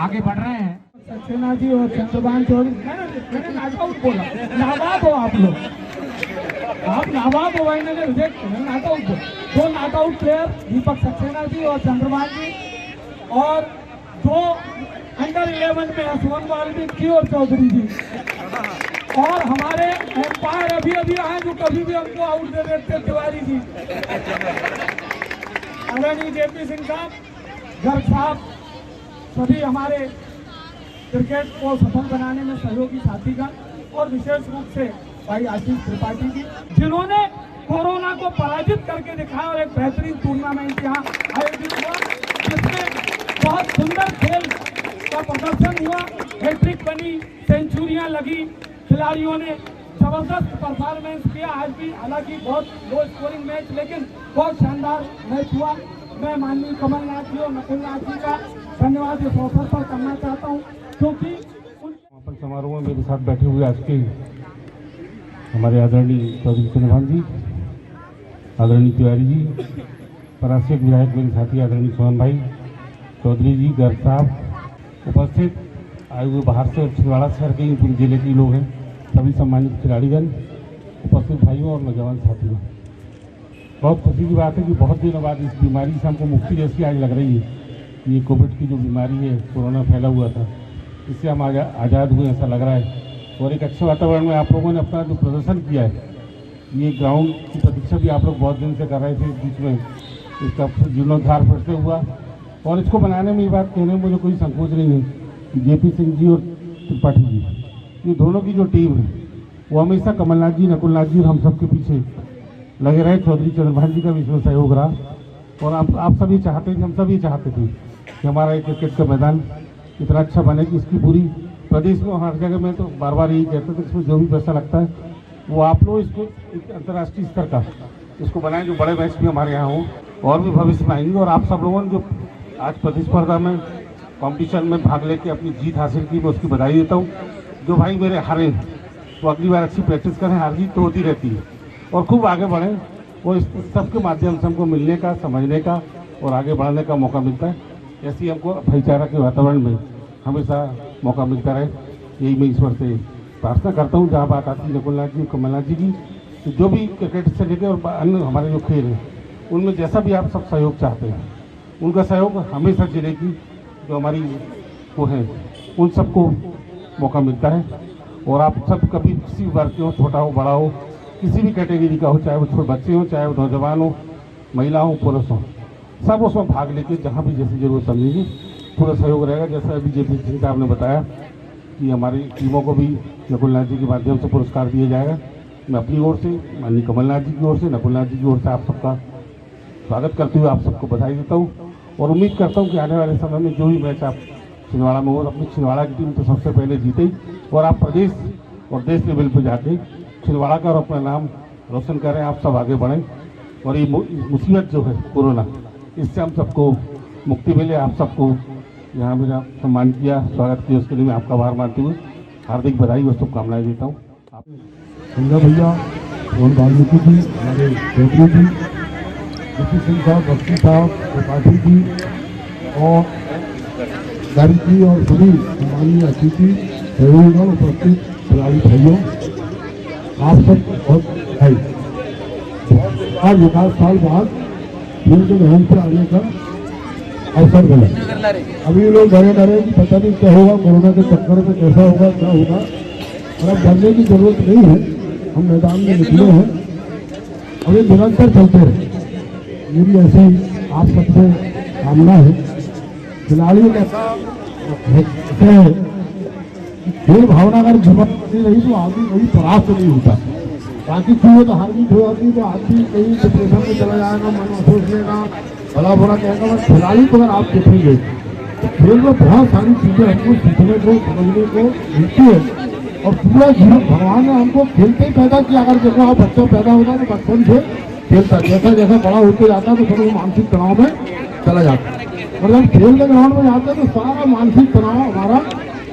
आगे बढ़ रहे हैं। सक्सेना जी और चंद्रभान चौधरी, मैंने नाटआउट बोला, नाबाद हो आप लोग, आप नाबाद हो, मैंने रिजेक्ट नाटआउट बोला। 2 नाटआउट प्लेयर दीपक सक्सेना जी और चंद्रभान जी, और 2 अंडर 11 में असवन वाल्मीकि की और चौधरी जी, और हमारे एम्पायर अभी आए जो कभी भी हमको आउट दे देते तिवारी जी, आदरणीय जेपी सिंह साहब, गर्ग साहब, सभी हमारे क्रिकेट को सफल बनाने में सहयोगी साथीगण, और विशेष रूप से भाई आशीष त्रिपाठी जी, जिन्होंने कोरोना को पराजित करके दिखाया और एक बेहतरीन टूर्नामेंट यहाँ आयोजित हुआ, जिसमें बहुत सुंदर खेल का प्रदर्शन हुआ, हैट्रिक बनी, सेंचुरियां लगी, खिलाड़ियों ने जबरदस्त परफॉर्मेंस किया। आज भी हालांकि बहुत लो स्कोरिंग मैच, लेकिन बहुत शानदार मैच हुआ। मैं माननीय कमलनाथ जी और नकुलनाथ जी का धन्यवाद इस अवसर पर करना चाहता हूँ, क्योंकि समापन समारोह में मेरे साथ बैठे हुए आज के हमारे आदरणीय चौधरी चंद्रभान जी, आदरणीय तिवारी जी, परासिक विधायक मेरे साथी आदरणीय सोहन भाई चौधरी जी, गर्ग साहब, उपस्थित आए हुए बाहर से छिंदवाड़ा शहर के पूरे जिले के लोग हैं, सभी सम्मानित खिलाड़ीगण, उपस्थित भाइयों और नौजवान साथियों, बहुत खुशी की बात है कि बहुत दिनों बाद इस बीमारी से हमको मुक्ति जैसी आज लग रही है। ये कोविड की जो बीमारी है, कोरोना फैला हुआ था, इससे हम आज़ाद हुए ऐसा लग रहा है। और एक अच्छे वातावरण में आप लोगों ने अपना जो प्रदर्शन किया है, ये ग्राउंड की प्रतीक्षा भी आप लोग बहुत दिन से कर रहे थे, बीच में इसका जीर्णोद्धार फिर से हुआ, और इसको बनाने में ये बात कहने में मुझे कोई संकोच नहीं है कि जेपी सिंह जी और त्रिपाठी जी, ये दोनों की जो टीम है वो हमेशा कमलनाथ जी, नकुलनाथ जी और हम सब के पीछे लगे रहे। चौधरी चंद्रभान जी का भी इसमें सहयोग रहा, और आप सभी चाहते थे, हम सभी चाहते थे कि हमारा एक क्रिकेट का मैदान इतना अच्छा बने कि इसकी पूरी प्रदेश में हर जगह में तो बार बार यही कहते थे, इसमें जो भी पैसा लगता है वो आप लोग इसको एक अंतर्राष्ट्रीय स्तर का इसको बनाएं, जो बड़े मैच भी हमारे यहाँ हों और भी भविष्य में आएंगे। और आप सब लोगों ने जो आज प्रतिस्पर्धा में कंपटीशन में भाग लेके अपनी जीत हासिल की, मैं उसकी बधाई देता हूँ। जो भाई मेरे हारे वो अगली बार अच्छी प्रैक्टिस करें, हार जीत तो होती रहती है, और खूब आगे बढ़ें, और इस सबके माध्यम से हमको मिलने का, समझने का और आगे बढ़ने का मौका मिलता है। ऐसी हमको भाईचारा के वातावरण में हमेशा मौका मिलता रहे, यही मैं ईश्वर से प्रार्थना करता हूँ जहाँ बात आती है नकुलनाथ जी कमलनाथ जी की, तो जो भी क्रिकेट से लेकर और अन्य हमारे जो खेल हैं उनमें जैसा भी आप सब सहयोग चाहते हैं उनका सहयोग हमेशा जिले की जो हमारी वो है उन सबको मौका मिलता है। और आप सब कभी किसी भी वर्ग के हो, छोटा हो बड़ा हो, किसी भी कैटेगरी का हो, चाहे वो छोटे बच्चे हो, चाहे वो नौजवान हो, महिला हो, पुरुष हो, सब उसमें भाग लेके जहाँ भी जैसी जरूरत समझेगी पूरा सहयोग रहेगा। जैसा बीजेपी सिंह साहब ने बताया कि हमारी टीमों को भी नकुलनाथ जी के माध्यम से पुरस्कार दिया जाएगा। मैं अपनी ओर से, माननीय कमलनाथ जी की ओर से, नकुलनाथ जी की ओर से आप सबका स्वागत करते हुए आप सबको बधाई देता हूँ और उम्मीद करता हूँ कि आने वाले समय में जो भी मैच आप छिंदवाड़ा में हो, अपनी छिंदवाड़ा की टीम तो सबसे पहले जीते ही और आप प्रदेश और देश लेवल पर जाके छिंदवाड़ा का और अपना नाम रोशन करें। आप सब आगे बढ़ें और ये मुसीबत जो है कोरोना, इससे हम सबको मुक्ति मिले। आप सबको यहाँ मेरा सम्मान किया, स्वागत किया, उसके लिए मैं आपका आभार मानते हुए हार्दिक बधाई और शुभकामनाएं देता हूँ। संजय भैया, रोहन वाल्मीकि जी, हमारे चौधरी जी, वीपी सिंह साहब, बख्शी साहब, त्रिपाठी जी और गाड़ी जी और सभी माननीय अतिथि सहयोगीगण उपस्थित खिलाड़ी भाइयों, आप सब बहुत बधाई। आज 50 साल बाद फिर के ग्रहण से आने का अवसर मिला। अभी लोग डरे डरे कि पता नहीं क्या होगा, कोरोना के चक्कर में कैसा होगा, क्या होगा, और अब डरने की जरूरत नहीं है। हम मैदान में निकले हैं, अभी निरंतर चलते रहे, मेरी ऐसी आप सबसे कामना है। खिलाड़ियों का खेल भावना अगर जमा नहीं रही तो आदमी कहीं परास्त नहीं होता। बाकी चीजें तो हार जीत हो जाती तो आदमी कहीं डिप्रेशन में चला जाएगा, मन सोच लेगा, भला बुरा कहेगा। बस खिलाड़ी को अगर आप देखेंगे तो खेल में बहुत सारी चीजें हमको सीखने को, समझने को मिलती है और पूरा जीवन भगवान ने हमको खेलते ही पैदा किया। अगर देखो आप बच्चा पैदा होता तो बचपन से खेलता, जैसा जैसा बड़ा होते जाता तो फिर वो मानसिक तनाव में चला जाता। और जब खेल के ग्राउंड में जाते तो सारा मानसिक तनाव हमारा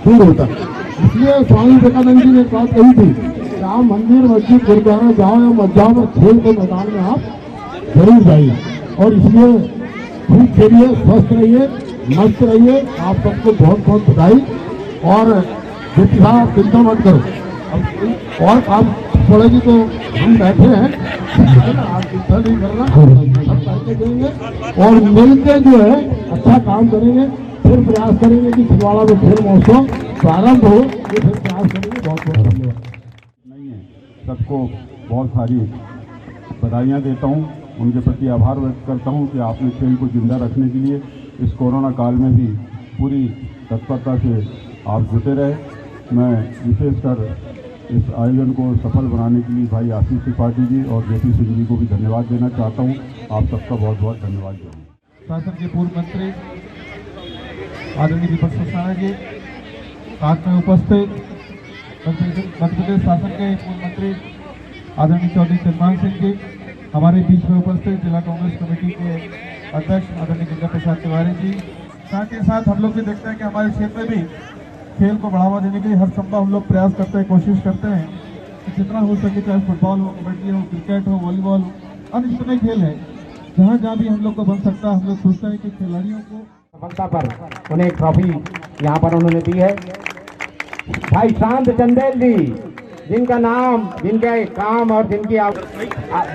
दूर होता है। इसलिए स्वामी विवेकानंद जी ने एक बात कही थी कि आप मंदिर, मस्जिद, गुरुद्वारा जाओ या मत जाओ, में खेल के मैदान में आप जरूर जाइए। और इसलिए खूब खेलिए, स्वस्थ रहिए, मस्त रहिए। आप सबको बहुत बहुत बधाई। और डिप्टी साहब चिंता मत करो, अब और काम पड़ेगी तो हम बैठे हैं, आप चिंता नहीं करना, सब करके देंगे और मिलकर जो है अच्छा काम करेंगे। फिर प्रयास करेंगे कि छिंदवाड़ा में खेल महोत्सव प्रारंभ हो, ये फिर प्रयास करेंगे। बहुत बहुत धन्यवाद। नहीं है, सबको बहुत सारी बधाइयाँ देता हूँ, उनके प्रति आभार व्यक्त करता हूँ कि आपने खेल को जिंदा रखने के लिए इस कोरोना काल में भी पूरी तत्परता से आप जुटे रहे। मैं विशेषकर इस आयोजन को सफल बनाने के लिए भाई आशीष त्रिपाठी जी और जेपी सिंह जी को भी धन्यवाद देना चाहता हूँ। आप सबका बहुत बहुत धन्यवाद देता हूँ। शासन के पूर्व मंत्री आदरणीय दीपक सावकारा जी, साथ में उपस्थित मध्य प्रदेश शासन के पूर्व मंत्री आदरणीय चौधरी चंद्रमान सिंह जी, हमारे बीच में उपस्थित जिला कांग्रेस कमेटी के अध्यक्ष आदरणीय गंगा प्रसाद तिवारी जी, साथ ही साथ हम लोग भी देखते हैं कि हमारे क्षेत्र में भी खेल को बढ़ावा देने के लिए हर संभव हम लोग प्रयास करते हैं, कोशिश करते हैं कि जितना हो सके, चाहे फुटबॉल हो, कबड्डी हो, क्रिकेट हो, वॉलीबॉल हो, अन्य जितने खेल है जहाँ जहाँ भी हम लोग को बन सकता है, हम लोग सोचते हैं कि खिलाड़ियों को सफलता पर उन्हें एक ट्रॉफी यहाँ पर उन्होंने दी है। भाई शांत चंदेल जी, जिनका नाम, जिनके काम और जिनकी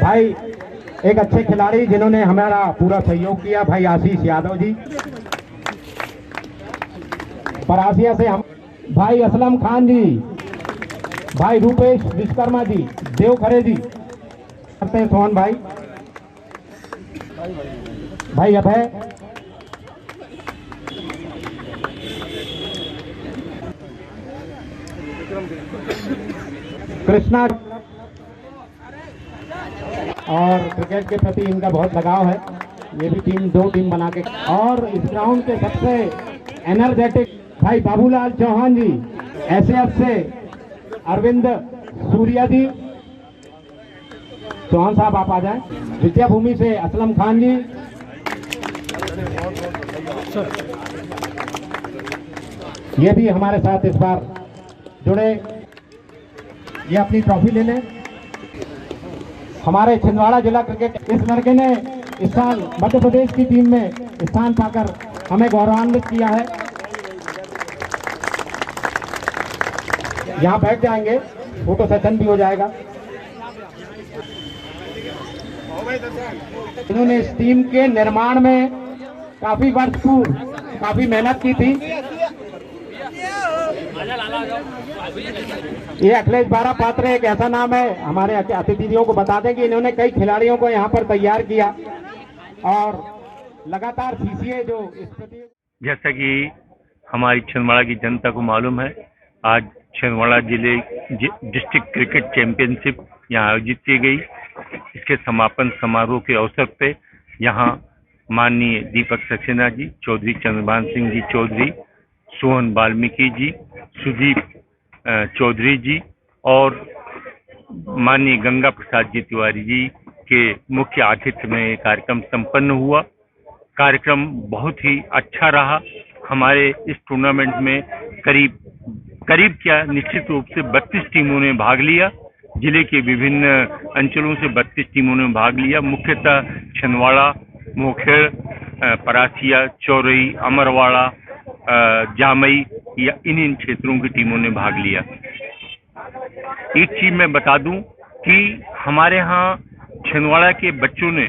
भाई एक अच्छे खिलाड़ी जिन्होंने हमारा पूरा सहयोग किया, भाई आशीष यादव जी। परासिया से हम भाई असलम खान जी, भाई रूपेश विश्वकर्मा जी, देवखरे जी, करते हैं सोहन भाई, भाई अभय, कृष्णा, और क्रिकेट के प्रति इनका बहुत लगाव है। ये भी टीम, 2 टीम बना के, और इस ग्राउंड के सबसे एनर्जेटिक भाई बाबूलाल चौहान जी, एसएएफ से अरविंद सूर्या जी, चौहान साहब आप आ जाएं। विद्या भूमि से असलम खान जी, ये भी हमारे साथ इस बार जुड़े। ये अपनी ट्रॉफी ले लें। हमारे छिंदवाड़ा जिला क्रिकेट, इस लड़के ने इस साल मध्य प्रदेश की टीम में स्थान पाकर हमें गौरवान्वित किया है। यहाँ बैठ जाएंगे, फोटो सेशन भी हो जाएगा। इन्होंने इस टीम के निर्माण में काफी वर्ष पूर्व काफी मेहनत की थी। ये अखिलेश बारा पात्र एक ऐसा नाम है, हमारे अतिथियों को बता दें कि इन्होंने कई खिलाड़ियों को यहाँ पर तैयार किया और लगातार सीसीए जो इस प्रति, जैसा कि हमारी छिंदवाड़ा की जनता को मालूम है, आज छिंदवाड़ा जिले डिस्ट्रिक्ट क्रिकेट चैंपियनशिप यहाँ आयोजित की गई। इसके समापन समारोह के अवसर पे यहाँ माननीय दीपक सक्सेना जी, चौधरी चंद्रभान सिंह जी चौधरी, सोहन वाल्मीकि जी, सुदीप चौधरी जी और माननीय गंगा प्रसाद जी तिवारी जी के मुख्य आतिथ्य में ये कार्यक्रम संपन्न हुआ। कार्यक्रम बहुत ही अच्छा रहा। हमारे इस टूर्नामेंट में करीब क्या निश्चित रूप से 32 टीमों ने भाग लिया। जिले के विभिन्न अंचलों से 32 टीमों ने भाग लिया। मुख्यतः छिंदवाड़ा, मोखेड़, परासिया, चौरई, अमरवाड़ा, जामई या इन क्षेत्रों की टीमों ने भाग लिया। एक चीज मैं बता दूं कि हमारे यहाँ छिंदवाड़ा के बच्चों ने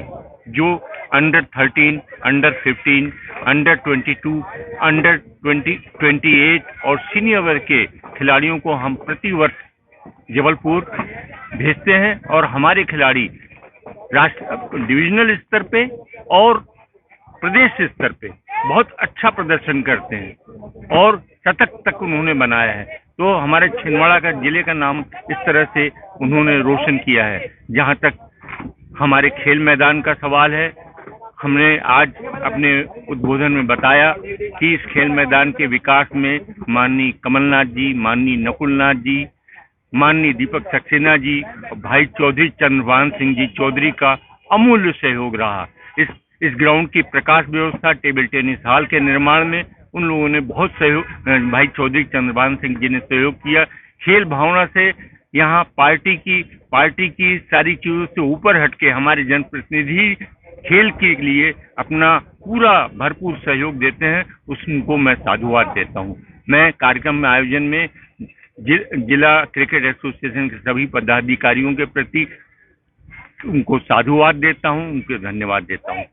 जो अंडर 13, अंडर 15, अंडर 22, अंडर 28 और सीनियर वर्ग के खिलाड़ियों को हम प्रतिवर्ष जबलपुर भेजते हैं और हमारे खिलाड़ी डिविजनल स्तर पे और प्रदेश स्तर पे बहुत अच्छा प्रदर्शन करते हैं और शतक तक उन्होंने बनाया है। तो हमारे छिंदवाड़ा का जिले का नाम इस तरह से उन्होंने रोशन किया है। जहां तक हमारे खेल मैदान का सवाल है, हमने आज अपने उद्बोधन में बताया कि इस खेल मैदान के विकास में माननीय कमलनाथ जी, माननीय नकुलनाथ जी, माननीय दीपक सक्सेना जी, भाई चौधरी चंद्रभान सिंह जी चौधरी का अमूल्य सहयोग रहा। इस ग्राउंड की प्रकाश व्यवस्था, टेबल टेनिस हॉल के निर्माण में उन लोगों ने बहुत सहयोग, भाई चौधरी चंद्रभान सिंह जी ने सहयोग किया। खेल भावना से यहाँ पार्टी की सारी चीजों से ऊपर हटके हमारे जनप्रतिनिधि खेल के लिए अपना पूरा भरपूर सहयोग देते हैं, उसको मैं साधुवाद देता हूँ। मैं कार्यक्रम में आयोजन में जिला क्रिकेट एसोसिएशन के सभी पदाधिकारियों के प्रति उनको साधुवाद देता हूँ, उनको धन्यवाद देता हूँ।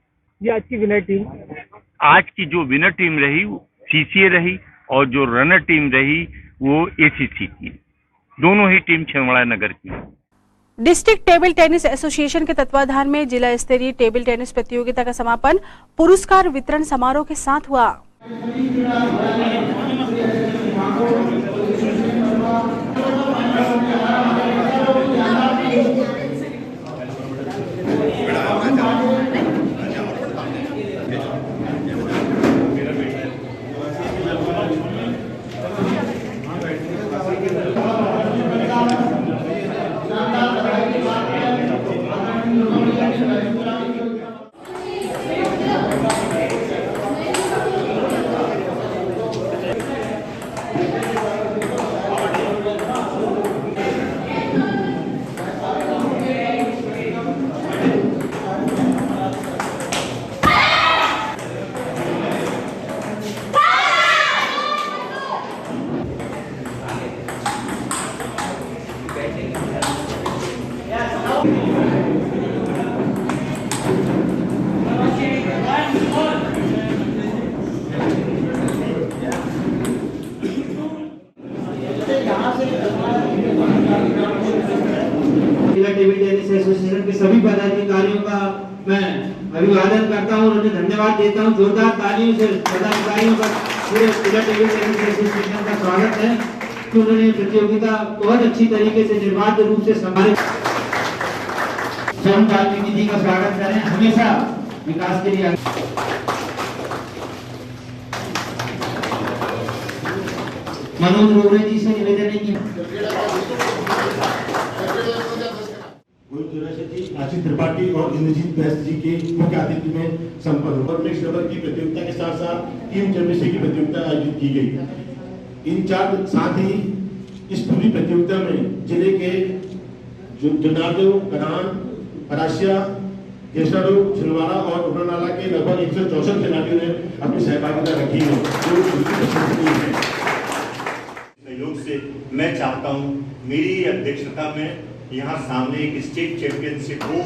ये आज की विनर टीम, आज की जो विनर टीम रही सीसीए रही और जो रनर टीम रही वो एसीसी की। दोनों ही टीम छिंदवाड़ा नगर की। डिस्ट्रिक्ट टेबल टेनिस एसोसिएशन के तत्वाधान में जिला स्तरीय टेबल टेनिस प्रतियोगिता का समापन पुरस्कार वितरण समारोह के साथ हुआ। टेबल टेनिस एसोसिएशन के सभी पदाधिकारियों का मैं अभिवादन करता हूं और उन्हें धन्यवाद देता हूं। जोरदार तालियों से पदाधिकारियों का पूरे जिला टेबल टेनिस एसोसिएशन का स्वागत है कि उन्होंने प्रतियोगिता बहुत अच्छी तरीके से निर्बाध रूप से संभाली। सोहन वाल्मीकि जी का स्वागत करें, हमेशा विकास के लिए। मनोज रोहरे जी से निवेदन है कि आशीष त्रिपाठी और इंद्रजीत बैस जी के मुख्य अतिथि में संपन्न हुआ। मिक्स डबल की प्रतियोगिता के साथ साथ टीम चैंपियनशिप की प्रतियोगिता आयोजित की गई। इन चार साथ ही इस पूरी प्रतियोगिता में जिले के जनादेव, कनान, परासिया, केसरो, छिंदवाड़ा और उपरनाला के लगभग 164 खिलाड़ियों ने अपनी सहभागिता रखी है। सहयोग से मैं चाहता हूँ मेरी अध्यक्षता में यहाँ सामने एक स्टेट चैंपियनशिप हो,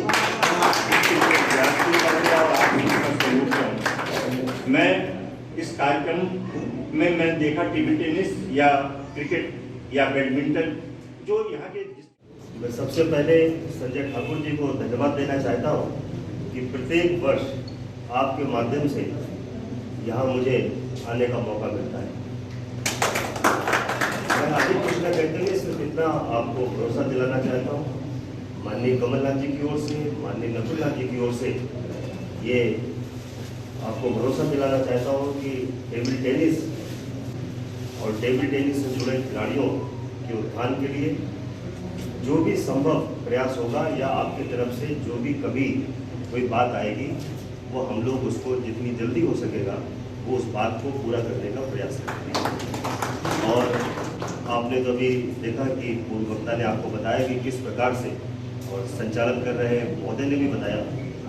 मैं इस कार्यक्रम में मैं देखा टेबल टेनिस या क्रिकेट या बैडमिंटन जो यहाँ के। मैं सबसे पहले संजय ठाकुर जी को धन्यवाद देना चाहता हूँ कि प्रत्येक वर्ष आपके माध्यम से यहाँ मुझे आने का मौका मिलता है। मैं अधिक कुछ न कहते हुए सिर्फ इतना आपको भरोसा दिलाना चाहता हूँ, माननीय कमलनाथ जी की ओर से, माननीय नकुलनाथ जी की ओर से ये आपको भरोसा दिलाना चाहता हूँ कि टेबल टेनिस और टेबल टेनिस से जुड़े खिलाड़ियों के उत्थान के लिए जो भी संभव प्रयास होगा या आपकी तरफ से जो भी कभी कोई बात आएगी वो हम लोग उसको जितनी जल्दी हो सकेगा वो उस बात को पूरा करने का प्रयास करेंगे। और आपने तो अभी देखा कि पूर्व वक्ता ने आपको बताया कि किस प्रकार से, और संचालन कर रहे महोदय ने भी बताया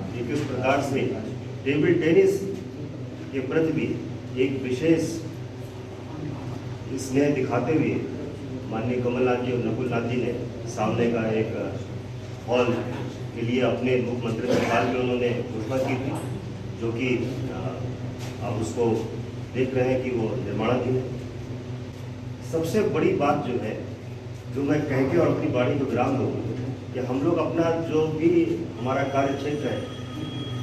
कि किस प्रकार से टेबल टेनिस के प्रति भी एक विशेष स्नेह दिखाते हुए माननीय कमलनाथ जी और नकुलनाथ जी ने सामने का एक हॉल के लिए अपने मुख्यमंत्री सरकार में उन्होंने घोषणा की थी, जो कि आप उसको देख रहे हैं कि वो निर्माणाधीन है। सबसे बड़ी बात जो है, जो मैं कह के और अपनी बाणी को विराम दूँगा कि हम लोग अपना जो भी हमारा कार्य क्षेत्र है,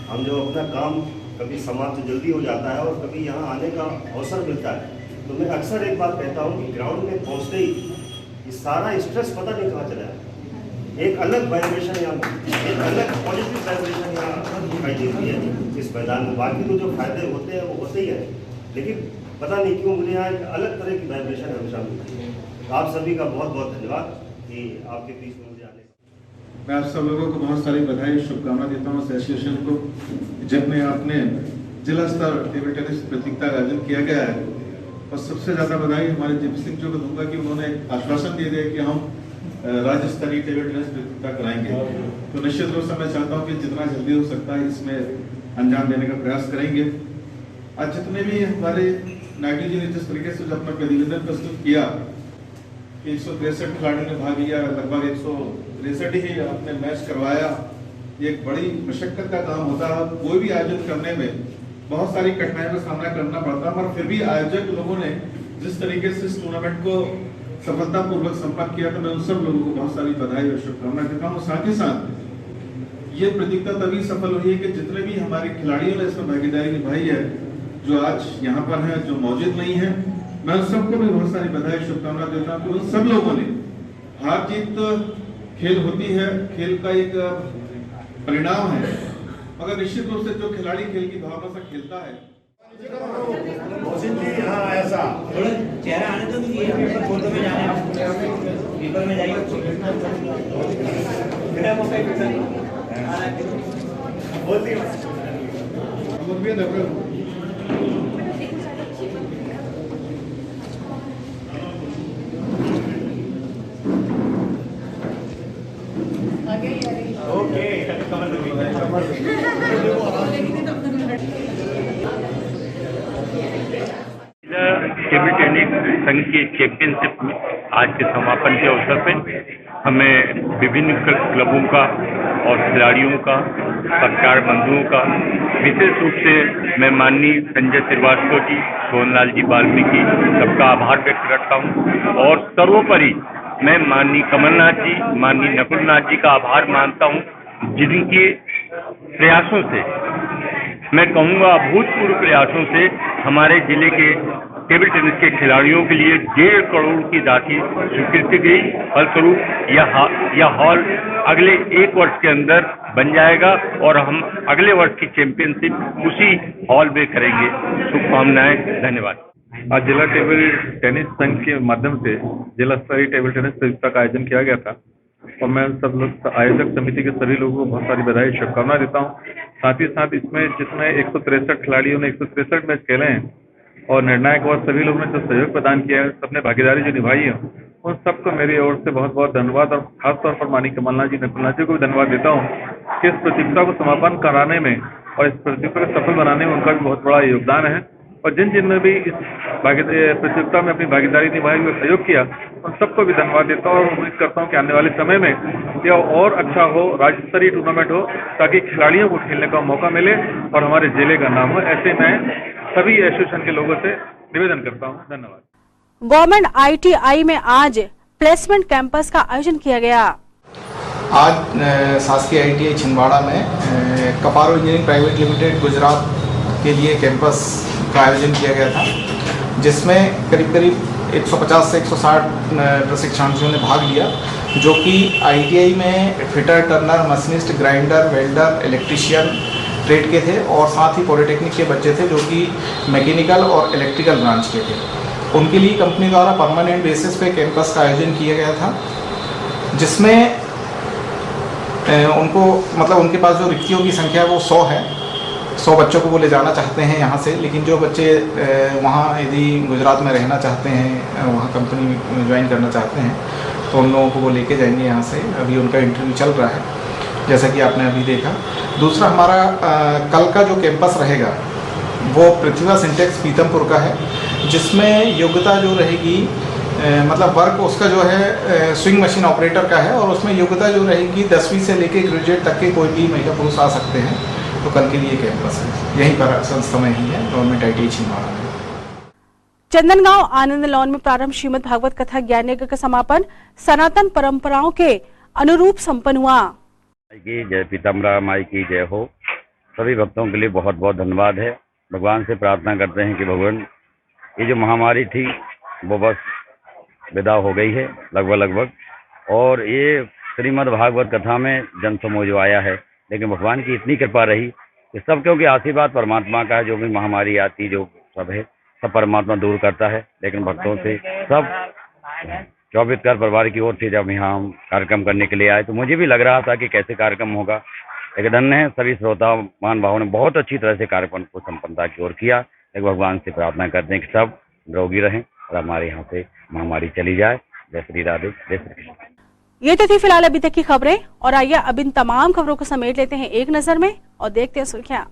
हम जो अपना काम कभी समाप्त जल्दी हो जाता है और कभी यहाँ आने का अवसर मिलता है, तो मैं अक्सर एक बात कहता हूँ कि ग्राउंड में पहुँचते ही ये सारा स्ट्रेस पता नहीं कहाँ चला है। एक अलग वाइब्रेशन यहाँ, एक अलग पॉजिटिव वाइब्रेशन यहाँ दिखाई देती है इस मैदान में। बाकी तो जो फायदे होते हैं वो होते ही हैं, लेकिन पता नहीं क्यों मुझे यहाँ एक अलग तरह की वाइब्रेशन हमेशा मिलती है। आप सभी का बहुत बहुत धन्यवाद कि आपके बीच में मुझे आने। मैं आप सब लोगों को बहुत सारी बधाई शुभकामना देता हूँ एसोसिएशन को, जिसमें आपने जिला स्तर टेबल टेनिस प्रतियोगिता का आयोजन किया गया है। और सबसे ज्यादा बधाई हमारे जेपी सिंह जी को दूंगा कि उन्होंने आश्वासन दे दिया कि हम राज्य स्तरीय टेबल टेनिस प्रतियोगिता कराएंगे। तो निश्चित रूप से मैं चाहता हूँ कि जितना जल्दी हो सकता है इसमें अंजाम देने का प्रयास करेंगे। आज जितने भी हमारे नायडू जी ने जिस तरीके से अपना प्रतिवेदन प्रस्तुत किया, 163 खिलाड़ियों ने भाग लिया, लगभग 163 ही अपने मैच करवाया। ये एक बड़ी मशक्कत का काम होता है, कोई भी आयोजन करने में बहुत सारी कठिनाइयों का सामना करना पड़ता है, पर फिर भी आयोजक लोगों ने जिस तरीके से इस टूर्नामेंट को सफलतापूर्वक संपन्न किया, तो मैं उन सब लोगों को बहुत सारी बधाई और शुभकामना देता हूँ। साथ ही साथ ये प्रतियोगिता तभी सफल हुई है कि जितने भी हमारे खिलाड़ियों ने इसमें भागीदारी निभाई है, जो आज यहाँ पर है, जो मौजूद नहीं है, मैं उन सबको भी बहुत सारी बधाई शुभकामना देता हूँ। उन सब लोगों ने, हार जीत खेल होती है, खेल का एक परिणाम है, मगर निश्चित रूप से जो खिलाड़ी खेल की भावना से खेलता है। हाँ, ऐसा चेहरा आने तो दीजिए, फोटो में जाने, पेपर में जाइए। टेबल टेनिस संघ की चैंपियनशिप में आज के समापन के अवसर पे हमें विभिन्न क्लबों का और खिलाड़ियों का, सरकार बंधुओं का, विशेष रूप से मैं माननीय संजय श्रीवास्तव जी, सोनलाल जी वाल्मीकि, सबका आभार व्यक्त करता हूँ। और सर्वोपरि मैं माननीय कमलनाथ जी, माननीय नकुलनाथ जी का आभार मानता हूँ, जिनके प्रयासों से, मैं कहूँगा अभूतपूर्व प्रयासों से, हमारे जिले के टेबल टेनिस के खिलाड़ियों के लिए 1.5 करोड़ की राशि स्वीकृति गई। फलस्वरूप यह हॉल अगले 1 वर्ष के अंदर बन जाएगा और हम अगले वर्ष की चैंपियनशिप उसी हॉल में करेंगे। शुभकामनाएं, धन्यवाद। आज जिला टेबल टेनिस संघ के माध्यम से जिला स्तरीय टेबल टेनिस प्रतियोगिता का आयोजन किया गया था और मैं सब लोग आयोजक समिति के सभी लोगों को बहुत सारी बधाई शुभकामना देता हूँ। साथ ही साथ इसमें जिसमें 163 खिलाड़ियों ने 163 मैच खेले हैं और निर्णायक और सभी लोगों ने जो सहयोग प्रदान किया है, सबने भागीदारी जो निभाई है, उन सबको मेरी ओर से बहुत बहुत धन्यवाद। और खासतौर पर माननीय कमलनाथ जी, नकुलनाथ जी को भी धन्यवाद देता हूँ कि इस प्रतियोगिता को समापन कराने में और इस प्रतियोगिता को सफल बनाने में उनका भी बहुत बड़ा योगदान है। और जिन जिन ने भी इस प्रतियोगिता में अपनी भागीदारी निभाई और सहयोग किया, उन सबको भी धन्यवाद देता हूँ और उम्मीद करता हूँ कि आने वाले समय में यह और अच्छा हो, राज्य स्तरीय टूर्नामेंट हो, ताकि खिलाड़ियों को खेलने का मौका मिले और हमारे जिले का नाम हो। ऐसे मैं सभी एसोसिएशन के लोगों से निवेदन करता हूँ। धन्यवाद। गवर्नमेंट ITI में आज प्लेसमेंट कैंपस का आयोजन किया गया। आज शासकीय ITI छिंदवाड़ा में कपारो इंजीनियरिंग प्राइवेट लिमिटेड गुजरात के लिए कैंपस का आयोजन किया गया था, जिसमें करीब 150 से 160 प्रशिक्षणार्थियों ने भाग लिया, जो कि ITI में fitter, Turner, machinist, grinder, welder, electrician trade के थे और साथ ही पॉलिटेक्निक के बच्चे थे, जो कि मैकेनिकल और इलेक्ट्रिकल ब्रांच के थे। उनके लिए कंपनी द्वारा परमानेंट बेसिस पे कैंपस का आयोजन किया गया था, जिसमें उनको मतलब उनके पास जो रिक्तियों की संख्या है वो 100 है। 100 बच्चों को वो ले जाना चाहते हैं यहाँ से, लेकिन जो बच्चे वहाँ यदि गुजरात में रहना चाहते हैं, वहाँ कंपनी ज्वाइन करना चाहते हैं, तो उन लोगों को वो लेके जाएंगे यहाँ से। अभी उनका इंटरव्यू चल रहा है, जैसा कि आपने अभी देखा। दूसरा हमारा कल का जो कैंपस रहेगा वो पृथ्वी सिंटेक्स पीतमपुर का है, जिसमें योग्यता जो रहेगी मतलब वर्क उसका जो है स्विंग मशीन ऑपरेटर का है, और उसमें योग्यता जो रहेगी 10वीं से लेके ग्रेजुएट तक के कोई भी महिला पुरुष आ सकते हैं। तो कल के लिए कैंपस है, यहीं पर संस्था में ही है, गवर्नमेंट ITI छिंदवाड़ा में। चंदनगांव आनंद लॉन में प्रारंभ श्रीमद् भागवत कथा ज्ञान यज्ञ का समापन सनातन परंपराओं के अनुरूप संपन्न हुआ। की जय, पीताम्बरा माई की जय हो। सभी भक्तों के लिए बहुत बहुत धन्यवाद है। भगवान से प्रार्थना करते हैं कि भगवान ये जो महामारी थी वो बस विदा हो गई है लगभग, और ये श्रीमद् भागवत कथा में जनसमूह जो आया है, लेकिन भगवान की इतनी कृपा रही कि सब, क्योंकि आशीर्वाद परमात्मा का है, जो भी महामारी आती जो सब है सब परमात्मा दूर करता है, लेकिन भक्तों से सब 24 कर परिवार की ओर से जब यहाँ कार्यक्रम करने के लिए आए तो मुझे भी लग रहा था कि कैसे कार्यक्रम होगा, लेकिन धन्य है सभी श्रोता मान भावों ने बहुत अच्छी तरह से कार्यक्रम को संपन्नता की ओर किया। एक भगवान से प्रार्थना करते हैं कि सब निरोगी रहें और हमारे यहाँ से महामारी चली जाए। जय श्री राधे, जय श्री कृष्ण। ये तो थी फिलहाल अभी तक की खबरें, और आइए अब इन तमाम खबरों को समेट लेते हैं एक नजर में और देखते हैं सुर्खियां।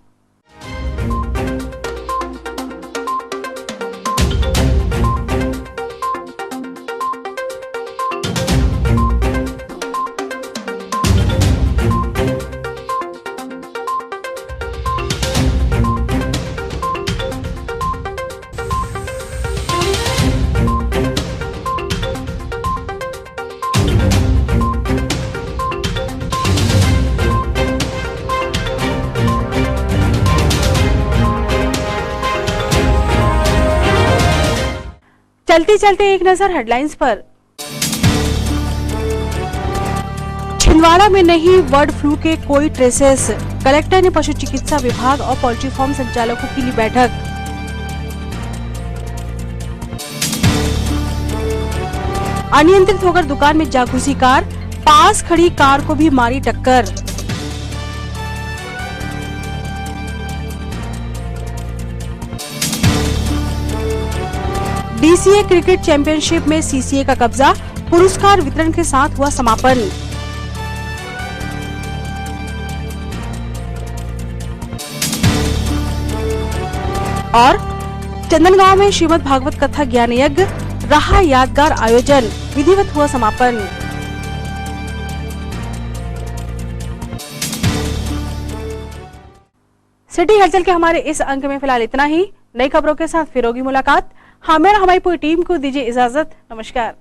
चलते चलते एक नजर हेडलाइंस पर। छिंदवाड़ा में नहीं बर्ड फ्लू के कोई ट्रेसेस, कलेक्टर ने पशु चिकित्सा विभाग और पोल्ट्री फार्म संचालकों की ली बैठक। अनियंत्रित होकर दुकान में जा घुसी कार, पास खड़ी कार को भी मारी टक्कर। DCA क्रिकेट चैंपियनशिप में CCA का कब्जा, पुरस्कार वितरण के साथ हुआ समापन। और चंदनगांव में श्रीमद् भागवत कथा ज्ञान यज्ञ रहा यादगार आयोजन, विधिवत हुआ समापन। सिटी हलचल के हमारे इस अंक में फिलहाल इतना ही। नई खबरों के साथ फिर होगी मुलाकात। हमें और हमारी पूरी टीम को दीजिए इजाजत। नमस्कार।